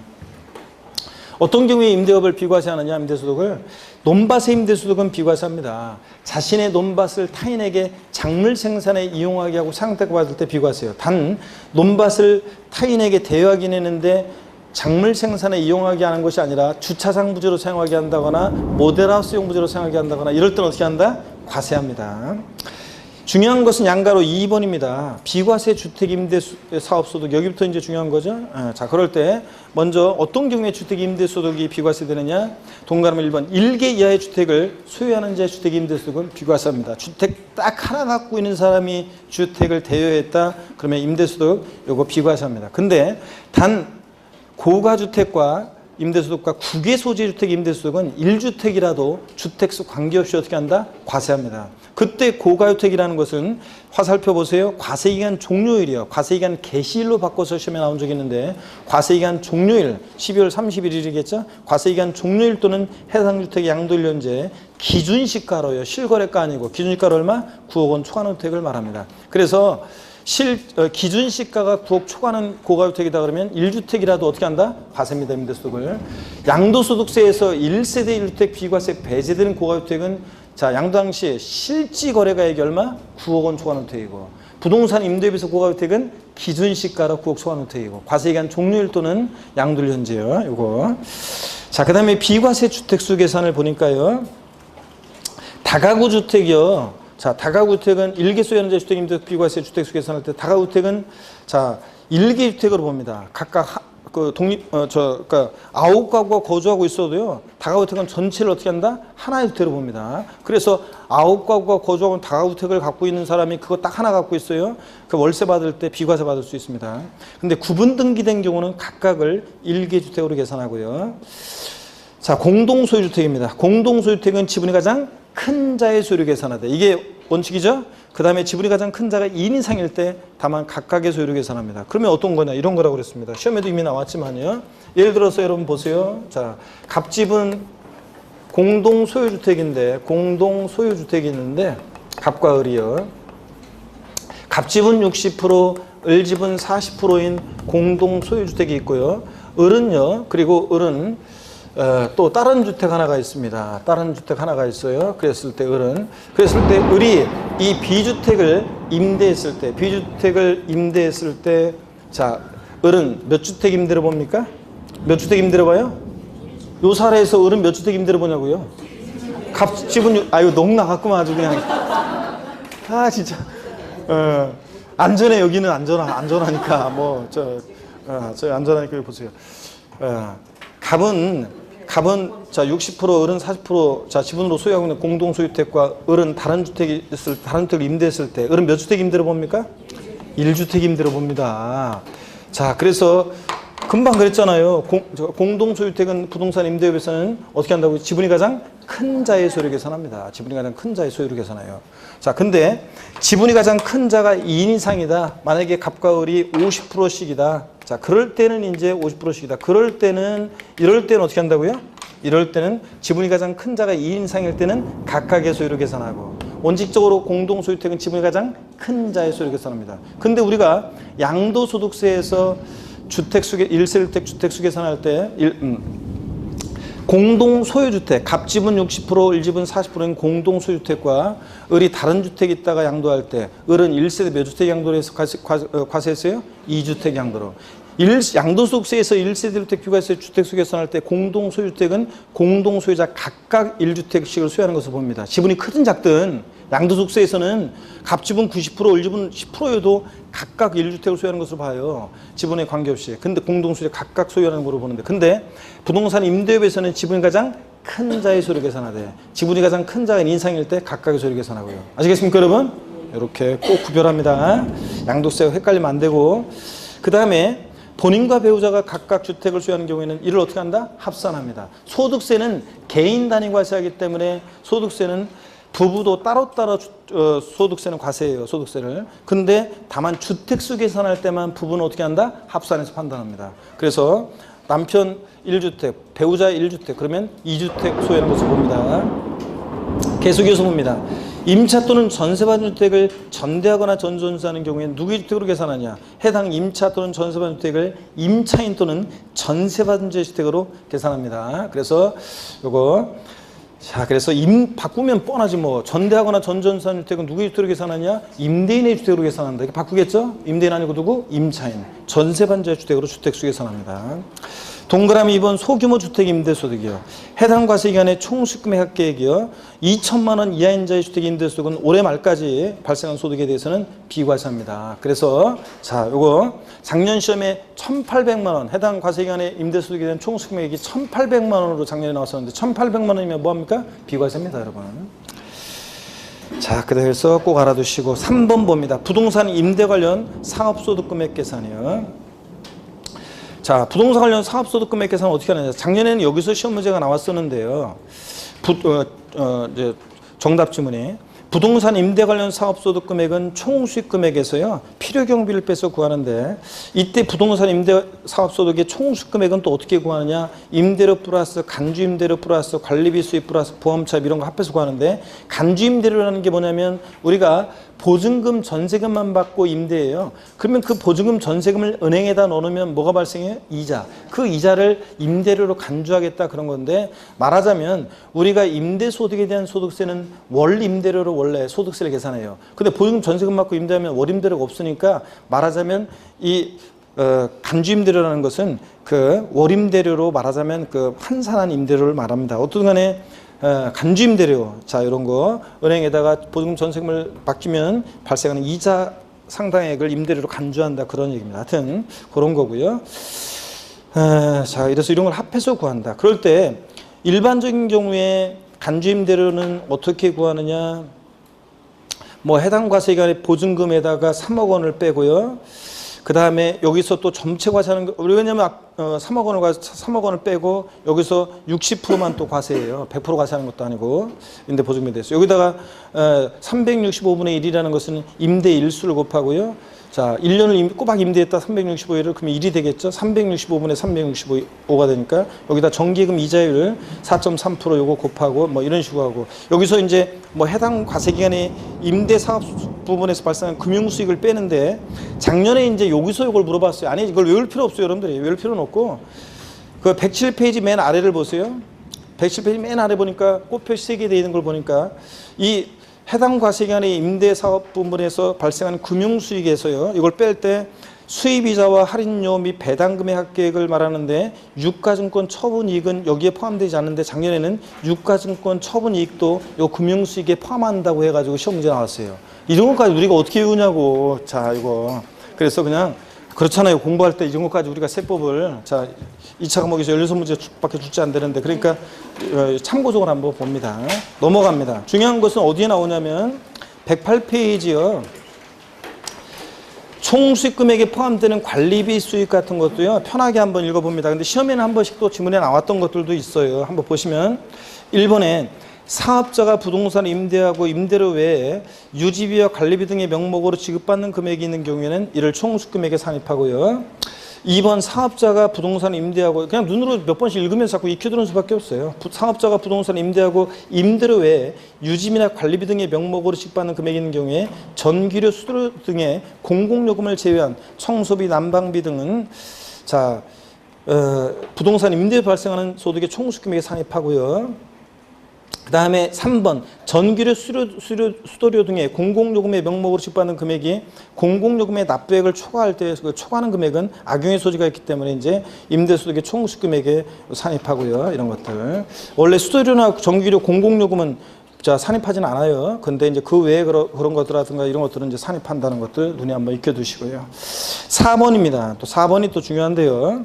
어떤 경우에 임대업을 비과세하느냐, 임대소득을. 논밭의 임대소득은 비과세합니다. 자신의 논밭을 타인에게 작물 생산에 이용하게 하고 상대가 받을 때 비과세예요. 단 논밭을 타인에게 대여하긴 했는데 작물 생산에 이용하게 하는 것이 아니라 주차장 부지로 사용하게 한다거나 모델하우스용 부지로 사용하게 한다거나 이럴 때는 어떻게 한다? 과세합니다. 중요한 것은 양가로 2번입니다. 비과세 주택 임대 사업소득. 여기부터 이제 중요한 거죠. 자, 그럴 때 먼저 어떤 경우에 주택 임대 소득이 비과세 되느냐? 동그라미 1번. 1개 이하의 주택을 소유하는 자의 주택 임대 소득은 비과세합니다. 주택 딱 하나 갖고 있는 사람이 주택을 대여했다. 그러면 임대 소득 요거 비과세합니다. 근데 단 고가주택과 임대소득과 국외 소재 주택 임대소득은 1주택이라도 주택수 관계없이 어떻게 한다? 과세합니다. 그때 고가주택이라는 것은 화살표 보세요. 과세기간 종료일이요. 과세기간 개시일로 바꿔서 시험에 나온 적이 있는데 과세기간 종료일 12월 31일이겠죠. 과세기간 종료일 또는 해당 주택의 양도일 현재 기준시가로요. 실거래가 아니고 기준시가로 얼마? 9억 원 초과하는 주택을 말합니다. 그래서 기준시가가 9억 초과하는 고가주택이다 그러면 1주택이라도 어떻게 한다? 과세입니다. 임대소득을. 양도소득세에서 1세대 1주택 비과세 배제되는 고가주택은 자, 양도 당시 실지 거래가액이 얼마? 9억 원 초과하는 주택이고, 부동산 임대비에서 고가주택은 기준시가로 9억 초과하는 주택이고, 과세기간 종료일 또는 양도일 현재요. 요거. 자, 그 다음에 비과세 주택수 계산을 보니까요. 다가구 주택이요. 자, 다가구주택은 1개 소유하는 자 주택 임대 비과세 주택수 계산할 때 다가구주택은 자, 1개 주택으로 봅니다. 각각 그러니까 9가구가 거주하고 있어도요. 다가구주택은 전체를 어떻게 한다? 하나의 주택으로 봅니다. 그래서 9가구가 거주하고 있는 다가구주택을 갖고 있는 사람이 그거 딱 하나 갖고 있어요. 그 월세 받을 때 비과세 받을 수 있습니다. 근데 구분 등기된 경우는 각각을 1개 주택으로 계산하고요. 자, 공동소유주택입니다. 공동소유주택은 지분이 가장 큰 자의 소유를 계산하되 이게 원칙이죠. 그 다음에 지분이 가장 큰 자가 2인 이상일 때 다만 각각의 소유를 계산합니다. 그러면 어떤 거냐? 이런 거라고 그랬습니다. 시험에도 이미 나왔지만요. 예를 들어서 여러분 보세요. 자, 갑집은 공동소유주택인데 공동소유주택이 있는데 갑과 을이요. 갑집은 60%, 을집은 40%인 공동소유주택이 있고요. 을은요. 그리고 을은 또 다른 주택 하나가 있습니다. 다른 주택 하나가 있어요. 그랬을 때 을이 이 비주택을 임대했을 때, 자, 을은 몇 주택 임대를 봅니까? 몇 주택 임대를 봐요? 요 사례에서 을은 몇 주택 임대를 보냐고요? 집은, 아유, 너무 나갔구만, 아주 그냥. 아, 진짜. 안전해, 여기는 안전하니까. 저 안전하니까 여기 보세요. 갑은 자 60% 을은 40% 자 지분으로 소유하고 있는 공동 소유택과 을은 다른 주택을 임대했을 때 을은 몇 주택 임대를 봅니까? 1주택 임대를 봅니다. 자, 그래서 금방 그랬잖아요. 공동 소유택은 부동산 임대업에서는 어떻게 한다고요? 지분이 가장 큰 자의 소유를 계산합니다. 지분이 가장 큰 자의 소유를 계산해요. 자, 근데 지분이 가장 큰 자가 2인 이상이다. 만약에 갑과 을이 50%씩이다. 자, 그럴 때는 이제 50%씩이다. 이럴 때는 어떻게 한다고요? 이럴 때는 지분이 가장 큰 자가 2인 이상일 때는 각각의 소유를 계산하고, 원칙적으로 공동소유택은 지분이 가장 큰 자의 소유를 계산합니다. 근데 우리가 양도소득세에서 주택수계, 1세대주택 주택수 계산할 때 공동소유주택, 갑지분 60%, 을지분 40%인 공동소유주택과 을이 다른 주택이 있다가 양도할 때 을은 1세대 몇 주택 양도를 해서 과세했어요? 2주택 양도로. 양도소득세에서 1세대 주택 규가에서 주택수 계산할 때 공동소유주택은 공동소유자 각각 1주택씩을 소유하는 것을 봅니다. 지분이 크든 작든 양도소득세에서는 갑지분 90%, 을지분 10%여도 각각 1주택을 소유하는 것으로 봐요. 지분에 관계없이. 근데 공동소유자 각각 소유하는 것으로 보는데, 근데 부동산 임대업에서는 지분이 가장 큰 자의 소유를 계산하되, 지분이 가장 큰 자가 인상일 때 각각의 소유를 계산하고요. 아시겠습니까, 여러분? 이렇게 꼭 구별합니다. 양도세가 헷갈리면 안 되고. 그 다음에 본인과 배우자가 각각 주택을 소유하는 경우에는 이를 어떻게 한다? 합산합니다. 소득세는 개인 단위 과세하기 때문에 소득세는 부부도 따로따로 소득세는 과세해요. 소득세를. 근데 다만 주택수 계산할 때만 부부는 어떻게 한다? 합산해서 판단합니다. 그래서 남편 1주택, 배우자 1주택, 그러면 2주택 소유하는 것을 봅니다. 계속해서 봅니다. 임차 또는 전세받은 주택을 전대하거나 전전세하는 경우에 누구의 주택으로 계산하냐? 해당 임차 또는 전세받은 주택을 임차인 또는 전세받은 자의 주택으로 계산합니다. 그래서 요거, 자, 그래서 바꾸면 뻔하지 뭐. 전대하거나 전전세하는 주택은 누구의 주택으로 계산하냐? 임대인의 주택으로 계산한다. 이렇게 바꾸겠죠? 임대인 아니고 누구? 임차인. 전세받은 자의 주택으로 주택수 계산합니다. 동그라미 2번 소규모 주택 임대소득이요. 해당 과세기간의 총 수익금액 계획이요. 2천만 원 이하인 자의 주택 임대소득은 올해 말까지 발생한 소득에 대해서는 비과세합니다. 그래서 자, 요거 작년 시험에 1,800만 원 해당 과세기간의 임대소득에 대한 총 수익금액이 1,800만 원으로 작년에 나왔었는데 1,800만 원이면 뭐합니까? 비과세입니다, 여러분. 자, 그래서 꼭 알아두시고 3번 봅니다. 부동산 임대 관련 상업소득금액 계산이요. 자, 부동산 관련 사업소득 금액 계산은 어떻게 하느냐. 작년에는 여기서 시험 문제가 나왔었는데요. 이제 정답 지문이 부동산 임대 관련 사업소득 금액은 총 수익 금액에서요 필요 경비를 빼서 구하는데, 이때 부동산 임대 사업소득의 총 수익 금액은 또 어떻게 구하느냐. 임대료 플러스 간주 임대료 플러스 관리비 수입 플러스 보험차 이런 거 합해서 구하는데, 간주 임대료라는 게 뭐냐면 우리가 보증금 전세금만 받고 임대해요. 그러면 그 보증금 전세금을 은행에다 넣으면 뭐가 발생해요? 이자. 그 이자를 임대료로 간주하겠다 그런 건데, 말하자면 우리가 임대소득에 대한 소득세는 월 임대료로 원래 소득세를 계산해요. 근데 보증금 전세금 받고 임대하면 월 임대료가 없으니까, 말하자면 이 간주 임대료라는 것은 그 월 임대료로 말하자면 그 환산한 임대료를 말합니다. 어떤 간에 간주 임대료, 자, 이런 거 은행에다가 보증금 전세금을 맡기면 발생하는 이자 상당액을 임대료로 간주한다 그런 얘기입니다. 하여튼 그런 거고요. 자, 이래서 이런 걸 합해서 구한다. 그럴 때 일반적인 경우에 간주 임대료는 어떻게 구하느냐. 뭐 해당 과세기간의 보증금에다가 3억 원을 빼고요. 그 다음에 여기서 또 점체 과세하는 거, 왜냐면 3억 원을 빼고 여기서 60%만 또 과세해요. 100% 과세하는 것도 아니고 임대 보증금에 대해서. 여기다가 365분의 1이라는 것은 임대 일수를 곱하고요. 자, 1년을 꼬박 임대했다 365일을 그러면 1이 되겠죠. 365분의 365가 되니까 여기다 정기금 이자율 4.3% 요거 곱하고 뭐 이런 식으로 하고, 여기서 이제 뭐 해당 과세기간에 임대 사업 부분에서 발생한 금융수익을 빼는데, 작년에 이제 여기서 이걸 물어봤어요. 아니, 이걸 외울 필요 없어요, 여러분들이. 외울 필요는 없고, 그 107페이지 맨 아래를 보세요. 107페이지 맨 아래 보니까 꽃표시 3개 되어 있는 걸 보니까 이 해당 과세기간의 임대사업 부분에서 발생하는 금융수익에서요. 이걸 뺄 때 수입이자와 할인료 및 배당금의 합계액을 말하는데 유가증권 처분이익은 여기에 포함되지 않는데 작년에는 유가증권 처분이익도 요 금융수익에 포함한다고 해가지고 시험 문제 나왔어요. 이런 것까지 우리가 어떻게 외우냐고. 자, 이거. 그래서 그냥 그렇잖아요. 공부할 때 이런 것까지 우리가 세법을 자 2차 과목에서 16문제밖에 출제 안 되는데 그러니까 참고적으로 한번 봅니다. 넘어갑니다. 중요한 것은 어디에 나오냐면 108페이지요. 총 수익 금액에 포함되는 관리비 수익 같은 것도요. 편하게 한번 읽어봅니다. 근데 시험에는 한 번씩 또 지문에 나왔던 것들도 있어요. 한번 보시면 1번에 사업자가 부동산을 임대하고 임대료 외에 유지비와 관리비 등의 명목으로 지급받는 금액이 있는 경우에는 이를 총수익 금액에 산입하고요. 2번 사업자가 부동산을 임대하고 그냥 눈으로 몇 번씩 읽으면서 자꾸 익혀두는 수밖에 없어요. 사업자가 부동산을 임대하고 임대료 외에 유지비나 관리비 등의 명목으로 지급받는 금액이 있는 경우에 전기료, 수도료 등의 공공요금을 제외한 청소비, 난방비 등은 자 부동산 임대에 발생하는 소득의 총수익 금액에 산입하고요. 그 다음에 3번 전기료, 수도료 등의 공공요금의 명목으로 지급받는 금액이 공공요금의 납부액을 초과할 때 그 초과하는 금액은 악용의 소지가 있기 때문에 이제 임대소득의 총수익 금액에 산입하고요. 이런 것들. 원래 수도료나 전기료, 공공요금은 자 산입하지는 않아요. 근데 이제 그 외에 그런 것들라든가 이런 것들은 이제 산입한다는 것들 눈에 한번 익혀두시고요. 4번입니다. 또 4번이 또 중요한데요.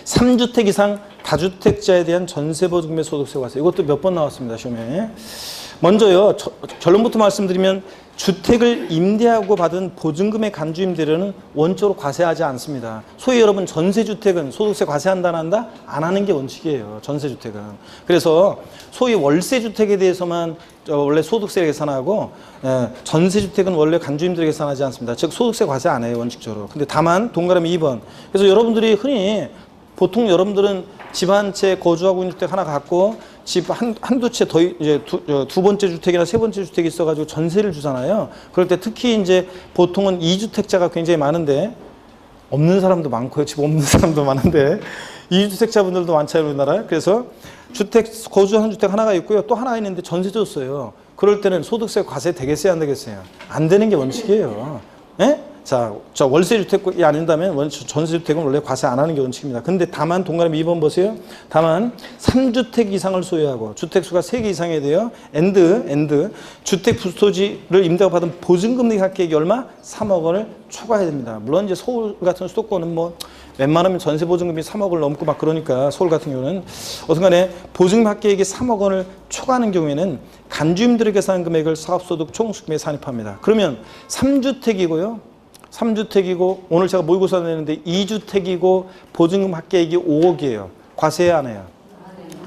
3주택 이상 다주택자에 대한 전세보증금의 소득세 과세. 이것도 몇 번 나왔습니다. 시험에. 먼저요. 결론부터 말씀드리면 주택을 임대하고 받은 보증금의 간주임대료는 원적으로 과세하지 않습니다. 소위 여러분 전세주택은 소득세 과세한다 안 한다? 안 하는 게 원칙이에요. 전세주택은. 그래서 소위 월세주택에 대해서만 원래 소득세 계산하고 전세주택은 원래 간주임대료 계산하지 않습니다. 즉 소득세 과세 안 해요. 원칙적으로. 근데 다만 동그라미 2번. 그래서 여러분들이 흔히 보통 여러분들은 집 한 채 거주하고 있는 주택 하나 갖고 집 한두 채 더 이제 두 번째 주택이나 세 번째 주택이 있어가지고 전세를 주잖아요. 그럴 때 특히 이제 보통은 2주택자가 굉장히 많은데 없는 사람도 많고요. 집 없는 사람도 많은데 2주택자분들도 많잖아요. 우리나라에. 그래서 거주한 주택 하나가 있고요. 또 하나 있는데 전세 줬어요. 그럴 때는 소득세 과세 되겠어요? 안 되겠어요? 안 되는 게 원칙이에요. 예? 자, 월세주택이 아닌다면 전세주택은 원래 과세 안 하는 게 원칙입니다. 근데 다만 동그라미 2번 보세요. 다만 3주택 이상을 소유하고 주택수가 3개 이상이 돼요. 주택 부토지를 임대하고 받은 보증금 내 합계액이 얼마? 3억 원을 초과해야 됩니다. 물론 이제 서울 같은 수도권은 뭐 웬만하면 전세 보증금이 3억을 넘고 막 그러니까 서울 같은 경우는 어쨌간에 보증금 합계액이 3억 원을 초과하는 경우에는 간주임들에게 계산한 금액을 사업소득 총수익금에 산입합니다. 그러면 3주택이고 오늘 제가 모의고사 내는데 2주택이고 보증금 합계액이 5억이에요. 과세해야 안 해요?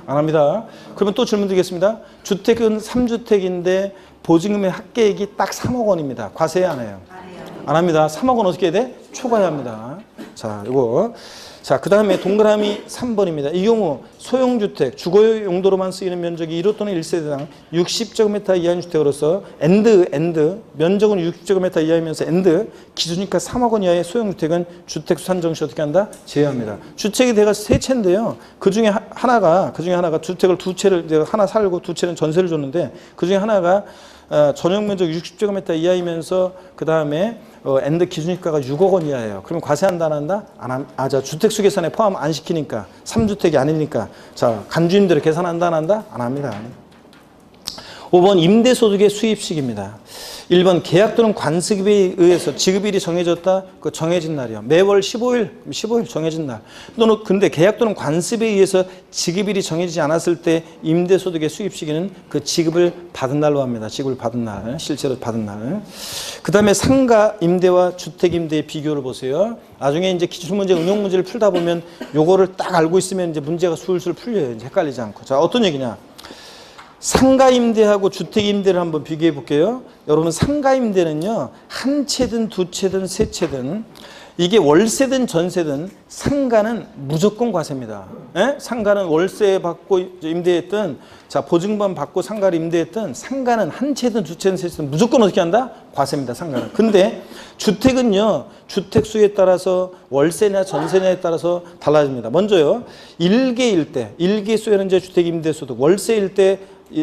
안 합니다. 그러면 또 질문 드리겠습니다. 주택은 3주택인데 보증금의 합계액이 딱 3억 원입니다. 과세해야 안 해요? 안 합니다. 3억 원 어떻게 해야 돼? 초과해야 합니다. 자, 이거. 자, 그 다음에 동그라미 3번입니다. 이 경우 소형주택, 주거 용도로만 쓰이는 면적이 1호 또는 1세대당 60제곱미터 이하인 주택으로서 면적은 60제곱미터 이하이면서 기준이니까 3억 원 이하의 소형주택은 주택수 산정시 어떻게 한다? 제외합니다. 주택이 내가 3채인데요. 그 중에 하나가 주택을 2채를 내가 하나 살고 2채는 전세를 줬는데 그 중에 하나가 전용 면적 60제곱미터 이하이면서 그 다음에 기준이가가 6억 원 이하예요. 그러면 과세한다 안 한다? 자, 주택수 계산에 포함 안 시키니까 3주택이 아니니까 자 간주임대로 계산한다 안 한다? 안 합니다. 5번 임대소득의 수입식입니다. 1번 계약 또는 관습에 의해서 지급일이 정해졌다. 그 정해진 날이요. 매월 15일 정해진 날. 또는 근데 계약 또는 관습에 의해서 지급일이 정해지지 않았을 때 임대소득의 수입시기는 그 지급을 받은 날로 합니다. 지급을 받은 날, 실제로 받은 날. 그 다음에 상가 임대와 주택 임대의 비교를 보세요. 나중에 이제 기출문제, 응용 문제를 풀다 보면 요거를 딱 알고 있으면 이제 문제가 술술 풀려요. 이제 헷갈리지 않고. 자, 어떤 얘기냐? 상가임대하고 주택임대를 한번 비교해 볼게요. 여러분 상가임대는요. 한 채든 두 채든 세 채든 이게 월세든 전세든 상가는 무조건 과세입니다. 예? 상가는 월세 받고 임대했든 자 보증금 받고 상가를 임대했든 상가는 한 채든 두 채든 세 채든 무조건 어떻게 한다? 과세입니다. 상가는. 근데 주택은요. 주택 수에 따라서 월세냐 전세냐에 따라서 달라집니다. 먼저요. 일개 수에는 이제 주택 임대소득 월세일 때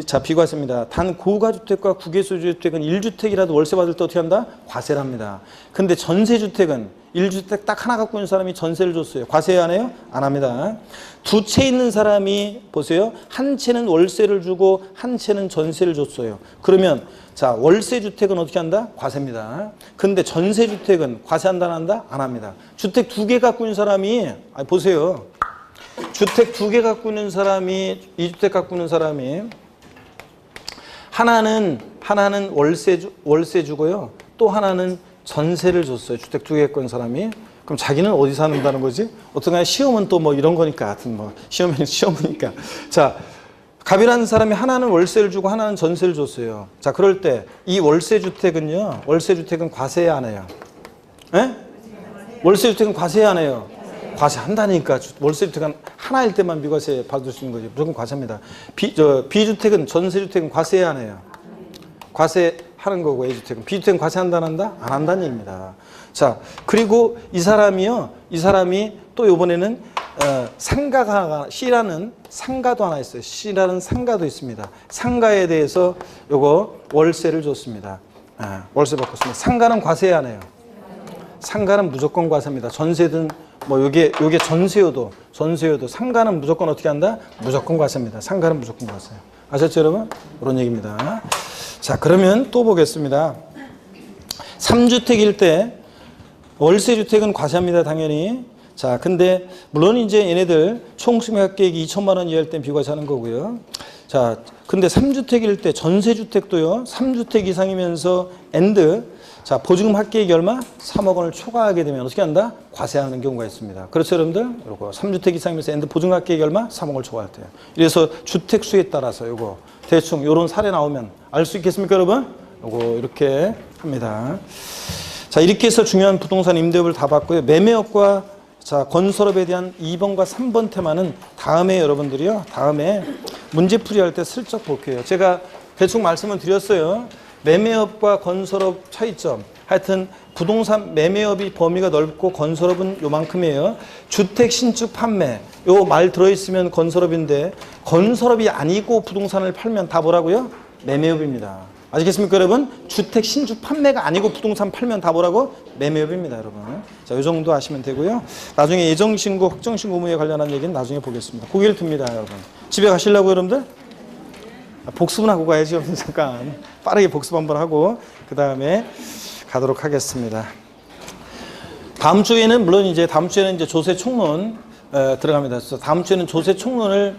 자 비과세입니다. 단 고가주택과 국외소유주택은 1주택이라도 월세 받을 때 어떻게 한다? 과세를 합니다. 근데 전세주택은 1주택 딱 하나 갖고 있는 사람이 전세를 줬어요. 과세 안 해요? 안 합니다. 두 채 있는 사람이 보세요. 한 채는 월세를 주고 한 채는 전세를 줬어요. 그러면 자 월세주택은 어떻게 한다? 과세입니다. 근데 전세주택은 과세한다 안 한다? 안 합니다. 주택 두 개 갖고 있는 사람이 보세요. 주택 두 개 갖고 있는 사람이 2주택 갖고 있는 사람이 하나는 월세 주고요. 또 하나는 전세를 줬어요. 주택 두 개 갖고 있는 사람이. 그럼 자기는 어디 사는다는 거지? 어떤가 시험은 또 뭐 이런 거니까 하여튼 뭐 시험이니까. 자, 갑이라는 사람이 하나는 월세를 주고 하나는 전세를 줬어요. 자, 그럴 때 이 월세 주택은 과세 안 해요. 예? 월세 주택은 과세 안 해요. 과세한다니까. 월세 주택은 하나일 때만 비과세 받을 수 있는 거지. 무조건 과세입니다. 비주택은 전세주택은 과세 안 해요. 과세하는 거고 A주택은. B주택은 과세한다 안 한다? 안 한다는 얘기입니다. 자, 그리고 이 사람이 또 이번에는 상가가 C라는 상가도 하나 있어요. C라는 상가도 있습니다. 상가에 대해서 요거 월세를 줬습니다. 월세 받고 있습니다. 상가는 과세 안 해요. 상가는 무조건 과세입니다. 전세든 뭐 요게 전세여도 상가는 무조건 어떻게 한다? 무조건 과세입니다. 상가는 무조건 과세. 아셨죠, 여러분? 그런 얘기입니다. 자, 그러면 또 보겠습니다. 3주택일 때 월세 주택은 과세합니다, 당연히. 자, 근데 물론 이제 얘네들 총수매각계획이 2천만 원 이하일 땐 비과세하는 거고요. 자, 근데 3주택일 때 전세주택도요. 3주택 이상이면서 자, 보증금 합계액이 얼마? 3억 원을 초과하게 되면 어떻게 한다? 과세하는 경우가 있습니다. 그렇죠, 여러분들? 요거 3주택 이상이면서 보증금 합계액이 얼마? 3억을 초과할 때요. 그래서 주택 수에 따라서 요거 대충 요런 사례 나오면 알 수 있겠습니까, 여러분? 요거 이렇게 합니다. 자, 이렇게 해서 중요한 부동산 임대업을 다 봤고요. 매매업과 자, 건설업에 대한 2번과 3번 테마는 다음에 여러분들이요. 다음에 문제풀이할 때 슬쩍 볼게요. 제가 대충 말씀을 드렸어요. 매매업과 건설업 차이점. 하여튼 부동산 매매업이 범위가 넓고 건설업은 요만큼이에요. 주택 신축 판매. 요 말 들어있으면 건설업인데 건설업이 아니고 부동산을 팔면 다 뭐라고요? 매매업입니다. 아시겠습니까, 여러분? 주택 신축 판매가 아니고 부동산 팔면 다 뭐라고? 매매업입니다, 여러분. 자, 요 정도 아시면 되고요. 나중에 예정신고, 확정신고 의무에 관련한 얘기는 나중에 보겠습니다. 고개를 듭니다, 여러분. 집에 가시려고, 여러분들? 복습은 하고 가야지, 여러분. 잠깐. 빠르게 복습 한번 하고, 그 다음에 가도록 하겠습니다. 다음 주에는 이제 조세 총론 들어갑니다. 그래서 다음 주에는 조세 총론을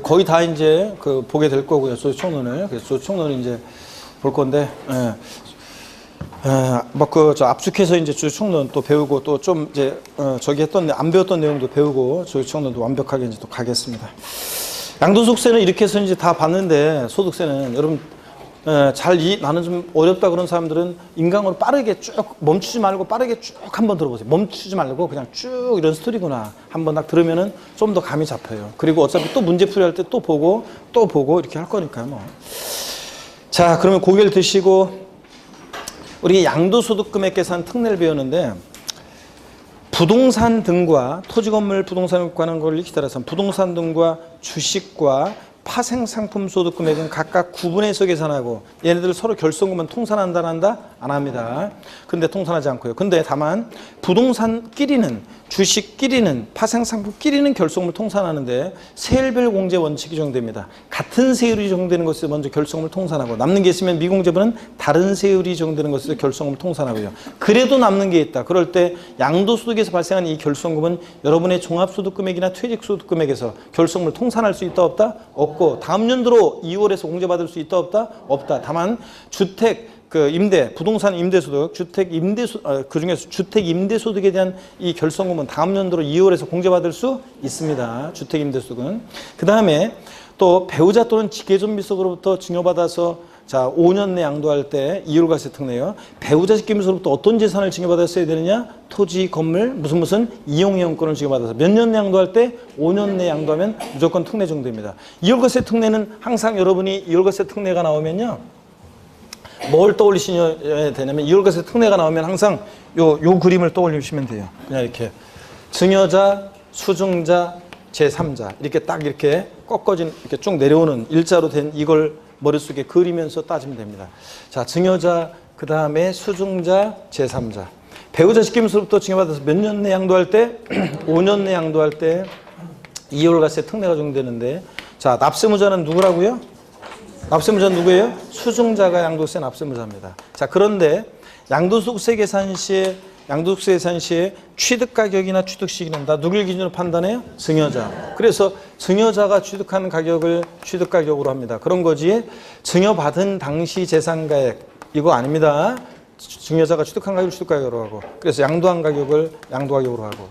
거의 다 이제 보게 될 거고요. 조세 총론을. 그래서 조세 총론을 이제 볼 건데, 압축해서 이제 조세 총론 또 배우고 또 좀 이제, 안 배웠던 내용도 배우고 조세 총론도 완벽하게 이제 또 가겠습니다. 양도소득세는 이렇게 해서 이제 다 봤는데, 소득세는 여러분, 나는 좀 어렵다 그런 사람들은 인강으로 빠르게 쭉 멈추지 말고 빠르게 쭉 한번 들어보세요. 멈추지 말고 그냥 쭉 이런 스토리구나. 한번 딱 들으면은 좀 더 감이 잡혀요. 그리고 어차피 또 문제풀이 할 때 또 보고 이렇게 할 거니까요, 뭐. 자, 그러면 고개를 드시고, 우리 양도소득 금액 계산 특례를 배웠는데, 부동산 등과 토지건물 부동산에 관한 걸 기다려서 부동산 등과 주식과 파생상품 소득 금액은 각각 구분해서 계산하고 얘네들 서로 결손금은 통산한다 안 한다? 안 합니다. 근데 통산하지 않고요. 근데 다만 부동산끼리는 주식끼리는 파생상품끼리는 결손금을 통산하는데 세율별 공제 원칙이 적용됩니다. 같은 세율이 적용되는 것에 먼저 결손금을 통산하고 남는 게 있으면 미공제분은 다른 세율이 적용되는 것에 결손금을 통산하고요. 그래도 남는 게 있다. 그럴 때 양도소득에서 발생한 이 결손금은 여러분의 종합소득금액이나 퇴직소득금액에서 결손금을 통산할 수 있다 없다? 없고 다음 연도로 2월에서 공제받을 수 있다 없다? 없다. 다만 주택 부동산 임대소득, 그 중에서 주택 임대소득에 대한 이 결손금은 다음 연도로 2월에서 공제받을 수 있습니다. 주택 임대소득은. 그 다음에 또 배우자 또는 직계존비속으로부터 증여받아서 자, 5년 내 양도할 때 이율과세 특례요. 배우자 직계존비속으로부터 어떤 재산을 증여받았어야 되느냐? 토지, 건물, 무슨 이용이용권을 증여받아서 몇 년 내 양도할 때 5년 내 양도하면 무조건 특례 정도입니다. 이율과세 특례는 항상 여러분이 이율과세 특례가 나오면요. 뭘 떠올리셔야 되냐면 이율과세 특례가 나오면 항상 요 그림을 떠올리시면 돼요. 그냥 이렇게 증여자, 수증자, 제3자 이렇게 딱 이렇게 꺾어진 이렇게 쭉 내려오는 일자로 된 이걸 머릿속에 그리면서 따지면 됩니다. 자, 증여자, 그 다음에 수증자, 제3자. 배우자 직계존비속으로부터 증여받아서 몇 년 내 양도할 때? 5년 내 양도할 때 이율과세 특례가 적용되는데 자, 납세무자는 누구라고요? 납세무자는 누구예요? 수증자가 양도세 납세무자입니다. 자, 그런데 양도소득세 계산 시에 취득가격이나 취득시기는 다 누굴 기준으로 판단해요? 증여자. 그래서 증여자가 취득한 가격을 취득가격으로 합니다. 그런 거지 증여받은 당시 재산가액 이거 아닙니다. 증여자가 취득한 가격을 취득가격으로 하고 그래서 양도한 가격을 양도가격으로 하고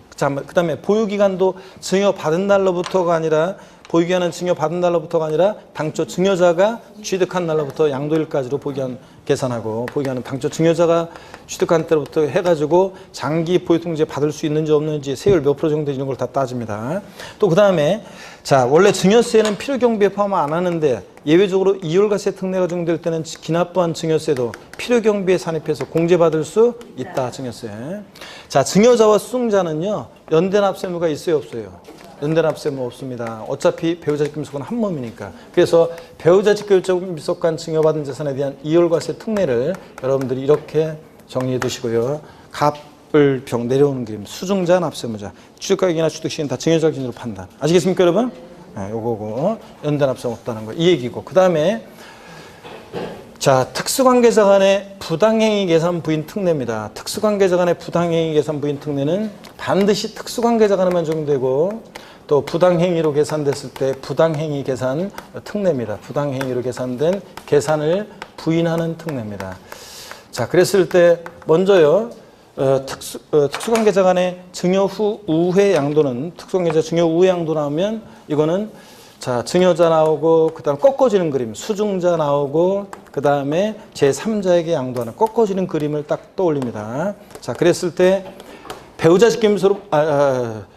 그 다음에 보유기간도 증여받은 날로부터가 아니라 보유기간은 증여받은 날로부터가 아니라 당초 증여자가 취득한 날로부터 양도일까지로 보유기간 계산하고 보유기간은 당초 증여자가 취득한 때로부터 해가지고 장기 보유통제 받을 수 있는지 없는지 세율 몇 프로 정도 이런 걸 다 따집니다. 또 그 다음에 자 원래 증여세는 필요경비에 포함 안 하는데 예외적으로 이율과세 특례가 적용될 때는 기납부한 증여세도 필요경비에 산입해서 공제받을 수 있다. 증여세. 자 증여자와 수증자는요 연대납세무가 있어요 없어요? 연대납세무 없습니다. 어차피 배우자 직계존비속은 한 몸이니까. 그래서 배우자 직계존비속 간 증여받은 재산에 대한 이율과세 특례를 여러분들이 이렇게 정리해 두시고요. 갑을 병 내려오는 그림. 수증자, 납세무자. 취득가격이나 취득시기는 다 증여자 기준으로 판단. 아시겠습니까 여러분? 네, 요거고 연대납세무 없다는 거 이 얘기고. 그 다음에 자 특수관계자 간의 부당행위 계산 부인 특례입니다. 특수관계자 간의 부당행위 계산 부인 특례는 반드시 특수관계자 간에만 적용되고 또 부당행위로 계산됐을 때 부당행위 계산 특례입니다. 부당행위로 계산된 계산을 부인하는 특례입니다. 자, 그랬을 때 먼저요. 특수관계자 간의 증여 후 우회 양도는 특수관계자 증여 우회 양도 나오면 이거는 자, 증여자 나오고 그다음 꺾어지는 그림, 수증자 나오고 그다음에 제3자에게 양도하는 꺾어지는 그림을 딱 떠올립니다. 자, 그랬을 때 배우자 직계존비속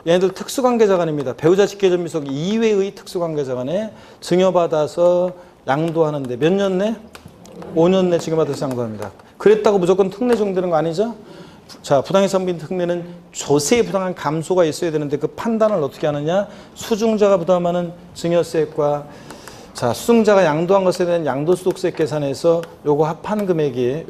얘네들 특수관계자 간입니다. 배우자 직계존비속 이외의 특수관계자 간에 증여받아서 양도하는데 몇 년 내? 5년 내 증여받아서 양도합니다. 그랬다고 무조건 특례 적용되는 거 아니죠? 자, 부당해산부인 특례는 조세의 부당한 감소가 있어야 되는데 그 판단을 어떻게 하느냐? 수증자가 부담하는 증여세액과 자, 수증자가 양도한 것에 대한 양도소득세 계산해서 요거 합한 금액이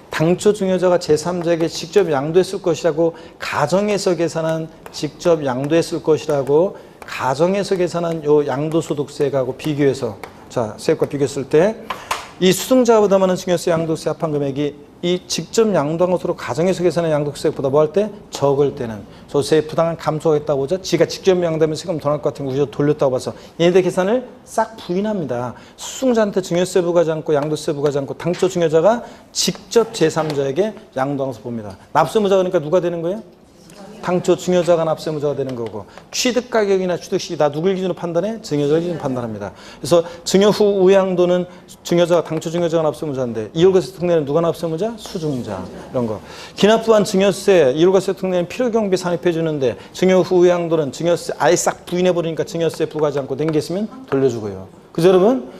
당초 증여자가 제3자에게 직접 양도했을 것이라고 가정해서 계산한 직접 양도했을 것이라고 가정해서 계산한 요 양도소득세하고 비교해서 자, 세액과 비교했을 때 이 수증자가 부담하는 증여세 양도세 합한 금액이 이 직접 양도한 것으로 가정해서 계산한 양도세액보다 뭐 할 때? 적을 때는 조세에 부당한 감소가 있다고 보죠. 지가 직접 양도하면 세금 더 날 것 같은 거 우리가 돌렸다고 봐서 얘네들 계산을 싹 부인합니다. 수증자한테 증여세 부과하지 않고 양도세 부과하지 않고 당초 증여자가 직접 제3자에게 양도한 것을 봅니다. 납세무자 그러니까 누가 되는 거예요? 당초 증여자가 납세무자가 되는 거고 취득가격이나 취득시기 다 누굴 기준으로 판단해? 증여자 기준으로 판단합니다. 그래서 증여 후 우양도는 증여자가 당초 증여자가 납세무자인데 이율과세 특례는 누가 납세무자? 수증자 이런 거. 기납부한 증여세 이율과세 특례는 필요경비 산입해 주는데 증여 후 우양도는 증여세 아예 싹 부인해 버리니까 증여세 부과하지 않고 남겼으면 돌려주고요. 그죠 여러분?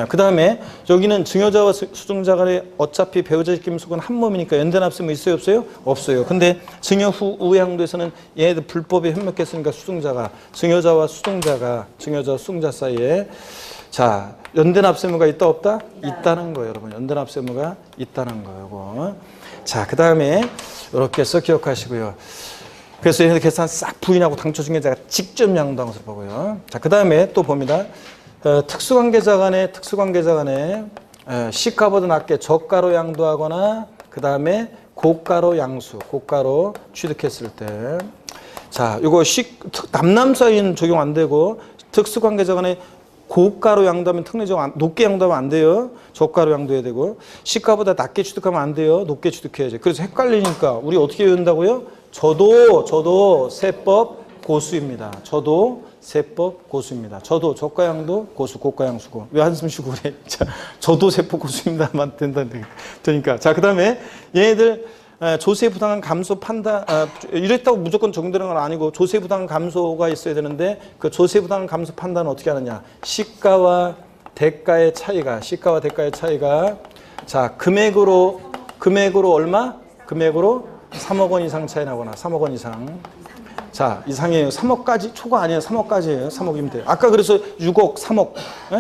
그 다음에 여기는 증여자와 수증자 간에 어차피 배우자 직계존비속은 한 몸이니까 연대납세무 있어요 없어요? 없어요. 근데 증여 후 우양도에서는 얘네들 불법에 협력했으니까 수증자가 증여자와 수증자가 증여자와 수증자 사이에 자 연대납세무가 있다 없다? 있다는 거예요 여러분. 연대납세무가 있다는 거예요. 자, 그 다음에 이렇게 해서 기억하시고요. 그래서 얘네들 계산 싹 부인하고 당초 증여자가 직접 양도한 것을 보고요. 자, 그 다음에 또 봅니다. 특수관계자 간에 시가보다 낮게 저가로 양도하거나 그 다음에 고가로 양수, 고가로 취득했을 때 자, 이거 남남 사이는 적용 안 되고 특수관계자 간에 고가로 양도하면 특례 적용 높게 양도하면 안 돼요. 저가로 양도해야 되고 시가보다 낮게 취득하면 안 돼요. 높게 취득해야지. 그래서 헷갈리니까 우리 어떻게 외운다고요? 저도 세법 고수입니다. 저도 세법 고수입니다. 저도 저가 양도 고수, 고가 양수고. 왜 한숨 쉬고 그래? 자, 저도 세법 고수입니다만 되니까. 자, 그다음에 얘네들 조세 부당한 감소 판단, 이랬다고 무조건 적용되는 건 아니고 조세 부당한 감소가 있어야 되는데 그 조세 부당한 감소 판단은 어떻게 하느냐? 시가와 대가의 차이가 자, 금액으로 얼마? 금액으로 3억 원 이상 차이 나거나 3억 원 이상. 자, 이상이에요. 3억까지, 초과 아니에요. 3억까지예요. 3억이면 돼요. 아까 그래서 6억, 3억,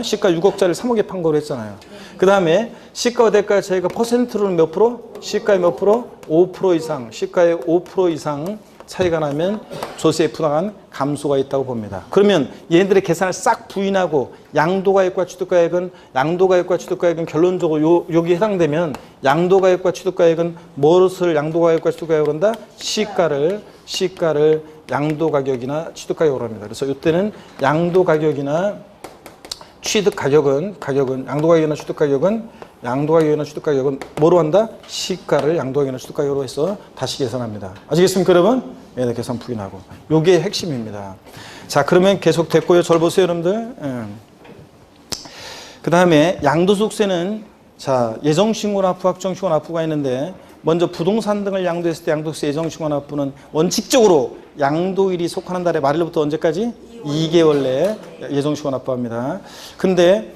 시가 6억짜리 3억에 판 거로 했잖아요. 그 다음에 시가와 대가의 차이가 퍼센트로는 몇 프로? 시가의 몇 프로? 5% 이상. 시가의 5% 이상 차이가 나면 조세에 부당한 감소가 있다고 봅니다. 그러면 얘네들의 계산을 싹 부인하고 양도가액과 취득가액은 결론적으로 여기 해당되면 양도가액과 취득가액은 무엇을 양도가액과 취득가액으로 한다? 시가를 양도가격이나 취득가격으로 합니다. 그래서 이때는 양도가격이나 취득가격은 뭐로 한다? 시가를 양도가격이나 취득가격으로 해서 다시 계산합니다. 아시겠습니까, 여러분? 얘네 계산 부인하고. 요게 핵심입니다. 자, 그러면 계속 됐고요. 절 보세요, 여러분들. 그 다음에 양도소득세는 자, 예정신고납부, 확정신고납부가 있는데 먼저 부동산 등을 양도했을 때 양도세 예정신고납부는 원칙적으로 양도일이 속하는 달의 말일부터 언제까지? 2개월 내에 예정신고납부합니다. 근데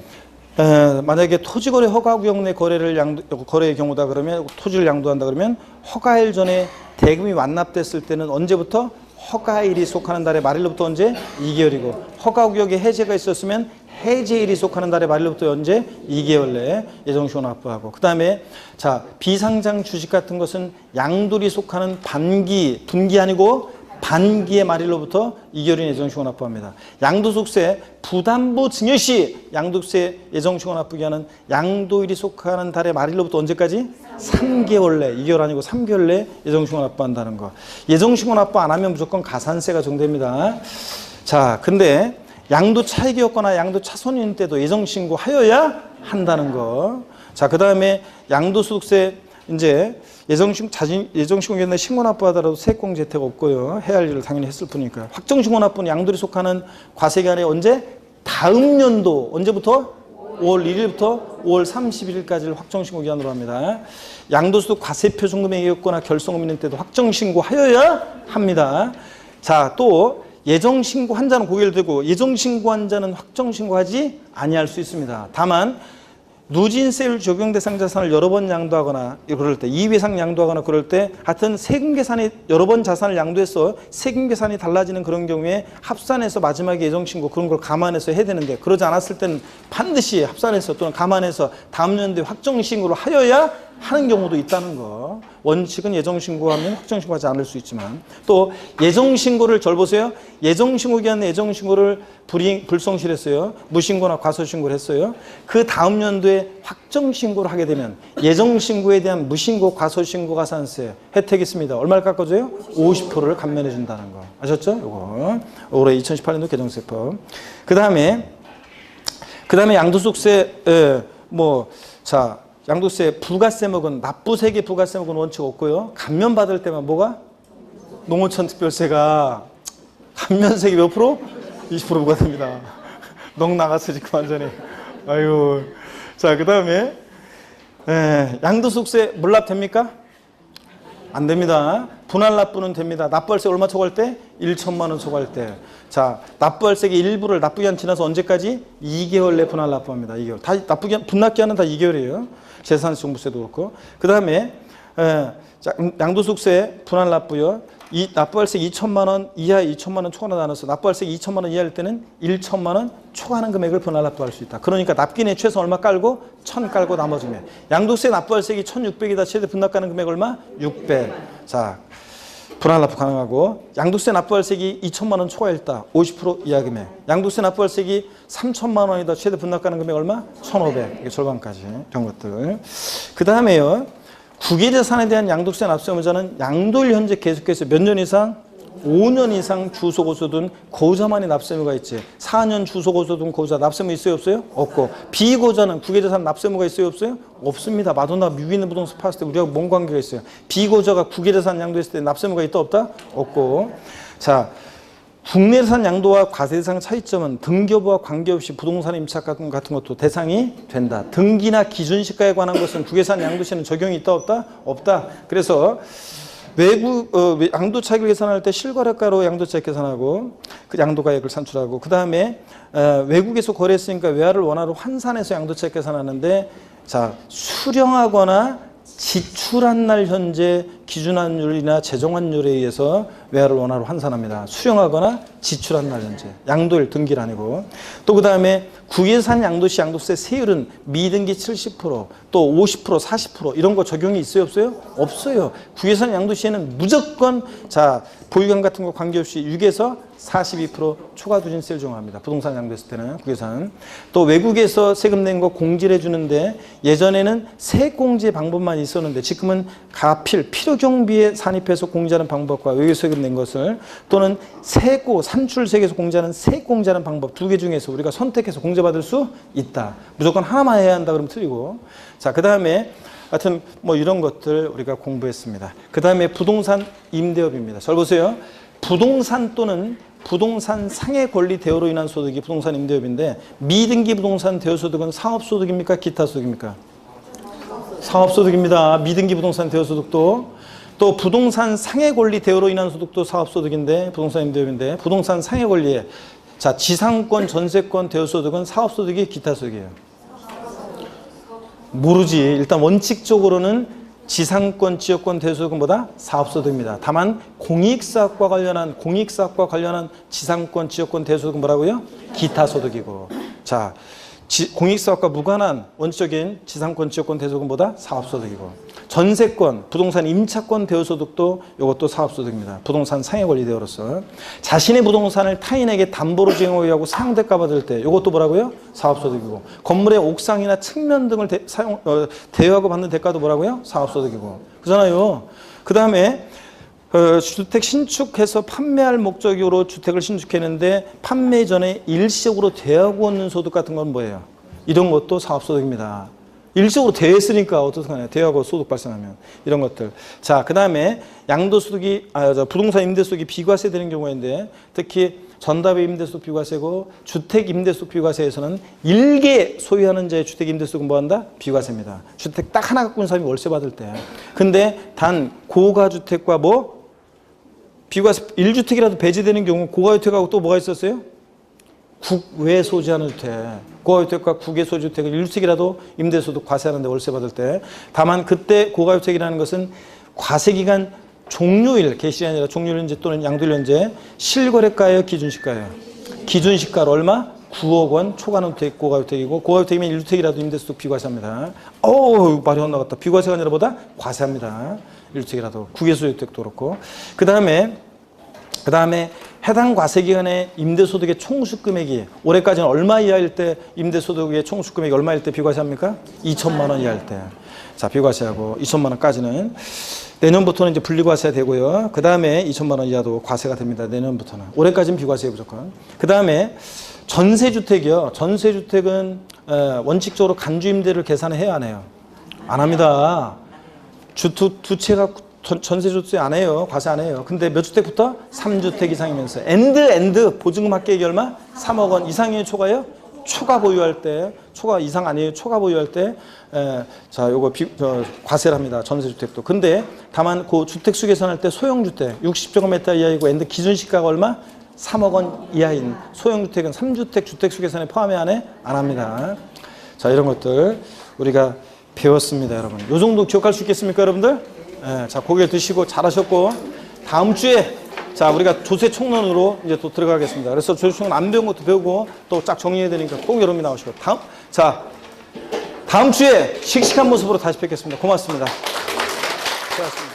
만약에 토지거래 허가구역 내 거래의 경우다 그러면 토지를 양도한다 그러면 허가일 전에 대금이 완납됐을 때는 언제부터? 허가일이 속하는 달의 말일부터 언제? 2개월이고 허가구역에 해제가 있었으면 해제일이 속하는 달의 말일부터 언제? 2개월 내에 예정신고 납부하고. 그 다음에 자, 비상장 주식 같은 것은 양도일이 속하는 분기 아니고 반기의 말일로부터 2개월인 예정신고 납부합니다. 양도소득세 부담부 증여시 양도세 예정신고 납부기 하는 양도일이 속하는 달의 말일로부터 언제까지? 3개월 내, 2개월 아니고 3개월 내 예정신고 납부한다는 거. 예정신고 납부 안 하면 무조건 가산세가 적용됩니다. 자, 근데 양도 차익이었거나 양도 차손인 때도 예정신고 하여야 한다는 거. 자, 그 다음에 양도소득세 이제 예정신고기간에 신고납부 하더라도 세액공제 혜택 없고요. 해야 할 일을 당연히 했을 뿐이니까. 확정신고납부는 양도일이 속하는 과세기간에 언제? 다음 연도 언제부터? 5월 1일부터 5월 31일까지를 확정신고기간으로 합니다. 양도소득 과세표준 금액이었거나 결손금 있는 때도 확정신고하여야 합니다. 자, 또 예정신고 한자는 고개를 들고 예정신고 한자는 확정신고하지 아니할 수 있습니다. 다만 누진세율 적용 대상 자산을 여러 번 양도하거나 그럴 때 2회 이상 양도하거나 그럴 때 하여튼 세금 계산이 여러 번 자산을 양도해서 세금 계산이 달라지는 그런 경우에 합산해서 마지막에 예정신고 그런 걸 감안해서 해야 되는데 그러지 않았을 때는 반드시 합산해서 또는 감안해서 다음 연도에 확정신고를 하여야 하는 경우도 있다는 거. 원칙은 예정신고하면 확정신고하지 않을 수 있지만 또 예정신고를 절 보세요. 예정신고 기간에 예정신고를 불성실했어요. 무신고나 과소신고를 했어요. 그 다음 연도에 확정신고를 하게 되면 예정신고에 대한 무신고 과소신고 가산세 혜택이 있습니다. 얼마를 깎아줘요? 50%를 감면해 준다는 거. 아셨죠? 이거 올해 2018년도 개정세법. 그 다음에 양도소득세 양도세 부가세목은 납부세계 부가세목은 원칙 없고요. 감면받을 때만 뭐가? 농어촌 특별세가 감면세계 몇 프로? 20% 부과됩니다. 넋 나갔어 지금 완전히. 아유. 자, 그 다음에 양도소득세 물납됩니까? 안 됩니다. 분할 납부는 됩니다. 납부할세 얼마 초과할 때? 1천만 원 초과할 때. 자, 납부할세의 일부를 납부기한 지나서 언제까지? 2개월 내 분할 납부합니다. 2개월. 다 납부기한 분납기한은 다 2개월이에요. 재산세 종부세도 그렇고. 그 다음에 양도소득세 분할 납부요. 이 납부할세 2천만 원 이하 2천만 원 초과나 나눠서 납부할세 2천만 원 이하일 때는 1천만 원 초과하는 금액을 분할 납부할 수 있다. 그러니까 납기내 최소 얼마 깔고 1,000 깔고 나머지면 양도세 납부할세액이 1,600이다. 최대 분납 가능 금액 얼마? 600. 자, 분할 납부 가능하고 양도세 납부할세액이 2천만 원 초과했다. 50% 이하 금액. 양도세 납부할세액이 3천만 원이다. 최대 분납 가능 금액 얼마? 1,500. 이게 절반까지 이런 것들. 그 다음에요. 국외재산에 대한 양도세 납세 의무자는 양도일 현재 계속해서 몇 년 이상? 5년 이상 주소고소 둔 고자만이 납세 의무가 있지. 4년 주소고소 둔 고자 납세 의무 있어요? 없어요? 없고. 비고자는 국외재산 납세 의무가 있어요? 없어요? 없습니다. 마돈나가 미국 있는 부동산 팔았을 때 우리하고 뭔 관계가 있어요? 비고자가 국외재산 양도했을 때 납세 의무가 있다? 없다? 없고. 자, 국내산 양도와 과세대상 차이점은 등기여부와 관계없이 부동산 임차 같은 것도 대상이 된다. 등기나 기준시가에 관한 것은 국외산 양도세는 적용이 있다 없다? 없다. 그래서 외국 양도 차익을 계산할 때 실거래가로 양도 차익 계산하고 그 양도가액을 산출하고 그 다음에 외국에서 거래했으니까 외화를 원화로 환산해서 양도 차익 계산하는데 자 수령하거나 지출한 날 현재 기준환율이나 재정환율에 의해서 외화를 원화로 환산합니다. 수령하거나 지출한 날 현재. 양도일 등기를 아니고. 또 그 다음에 국외산 양도시 양도세 세율은 미등기 70%, 또 50%, 40% 이런 거 적용이 있어요 없어요? 없어요. 국외산 양도시에는 무조건 자 보유관 같은 거 관계없이 6에서 42% 초과 누진세를 적용합니다. 부동산 양도했을 때는 국외산. 또 외국에서 세금 낸 거 공제를 해주는데 예전에는 세액 공제 방법만 있었는데 지금은 가필, 필요경비에 산입해서 공제하는 방법과 외국에서 세금 낸 것을 또는 세고, 산출세액에서 공제하는 세액 공제하는 방법 두 개 중에서 우리가 선택해서 공제받을 수 있다. 무조건 하나만 해야 한다 그러면 틀리고. 자, 그 다음에 하여튼 뭐 이런 것들 우리가 공부했습니다. 그 다음에 부동산 임대업입니다. 잘 보세요. 부동산 또는 부동산 상해 권리 대여로 인한 소득이 부동산 임대업인데 미등기 부동산 대여 소득은 상업소득입니까? 기타 소득입니까? 사업소득입니다. 미등기 부동산 대여 소득도 또 부동산 상해 권리 대여로 인한 소득도 사업소득인데 부동산 임대업인데 부동산 상해 권리에 자 지상권, 전세권 대여 소득은 사업소득이 기타 소득이에요. 모르지. 일단 원칙적으로는 지상권, 지역권 대여소득은 뭐다? 사업소득입니다. 다만 공익사업과 관련한 지상권, 지역권 대여소득은 뭐라고요? 기타 소득이고. 자, 공익사업과 무관한 원칙적인 지상권, 지역권 대여소득은 뭐다? 사업소득이고. 전세권, 부동산 임차권 대여소득도 이것도 사업소득입니다. 부동산 상해권리 대여로서. 자신의 부동산을 타인에게 담보로 제공하고 사용대가 받을 때 이것도 뭐라고요? 사업소득이고. 건물의 옥상이나 측면 등을 대여하고 받는 대가도 뭐라고요? 사업소득이고. 그렇잖아요. 그 다음에 주택 신축해서 판매할 목적으로 주택을 신축했는데 판매 전에 일시적으로 대여하고 얻는 소득 같은 건 뭐예요? 이런 것도 사업소득입니다. 일시적으로 대여했으니까 어떻게 대여하고 소득 발생하면 이런 것들. 자, 그 다음에 양도소득이 부동산 임대소득이 비과세 되는 경우인데 특히 전담의 임대소득 비과세고 주택 임대소득 비과세에서는 일개 소유하는 자의 주택 임대소득은 뭐한다? 비과세입니다. 주택 딱 하나 갖고 있는 사람이 월세 받을 때. 근데 단 고가주택과 뭐 비과세 1주택이라도 배제되는 경우 고가주택하고 또 뭐가 있었어요? 국외 소지하는 주택. 고가주택과 국외 소지주택을 1주택이라도 임대소득 과세하는데 월세 받을 때. 다만 그때 고가주택이라는 것은 과세기간 종료일, 개시이 아니라 종료일연제 또는 양도일연제 실거래가예요, 기준시가예요? 기준시가로 얼마? 9억 원 초과는 고가주택이고 고가주택이면 1주택이라도 임대소득 비과세합니다. 어우 말이 헛나갔다. 비과세가 아니라 보다 과세합니다. 1주택이라도 국외소유주택도 그렇고. 그 다음에 해당 과세기간의 임대소득의 총수금액이 올해까지는 얼마 이하일 때 임대소득의 총수금액이 얼마일 때 비과세합니까? 2천만 원 이하일 때. 자, 비과세하고 2천만 원까지는 내년부터는 이제 분리과세가 되고요. 그 다음에 2천만 원 이하도 과세가 됩니다. 내년부터는. 올해까지는 비과세예요, 무조건. 그 다음에 전세주택이요. 전세주택은 원칙적으로 간주임대를 계산을 해야 안 해요? 안 합니다. 두 채가 전세주택 안 해요. 과세 안 해요. 근데 몇 주택부터? 3주택 이상이면서. 보증금 합계액이 얼마? 3억 원 이상의 초과요? 초과 보유할 때, 초과 이상 아니에요. 초과 보유할 때, 자, 요거 과세를 합니다. 전세주택도. 근데 다만 그 주택수 계산할 때 소형주택 60제곱미터 이하이고 엔드 기준시가가 얼마? 3억 원 이하인 소형주택은 3주택 주택수 계산에 포함해 안 해? 안 합니다. 자, 이런 것들 우리가 배웠습니다, 여러분. 요 정도 기억할 수 있겠습니까, 여러분들? 자, 고개 드시고 잘하셨고 다음 주에 자, 우리가 조세 총론으로 이제 또 들어가겠습니다. 그래서 조세 총론 안 배운 것도 배우고 또 쫙 정리해야 되니까 꼭 여러분이 나오시고 다음 주에 씩씩한 모습으로 다시 뵙겠습니다. 고맙습니다. 수고하셨습니다.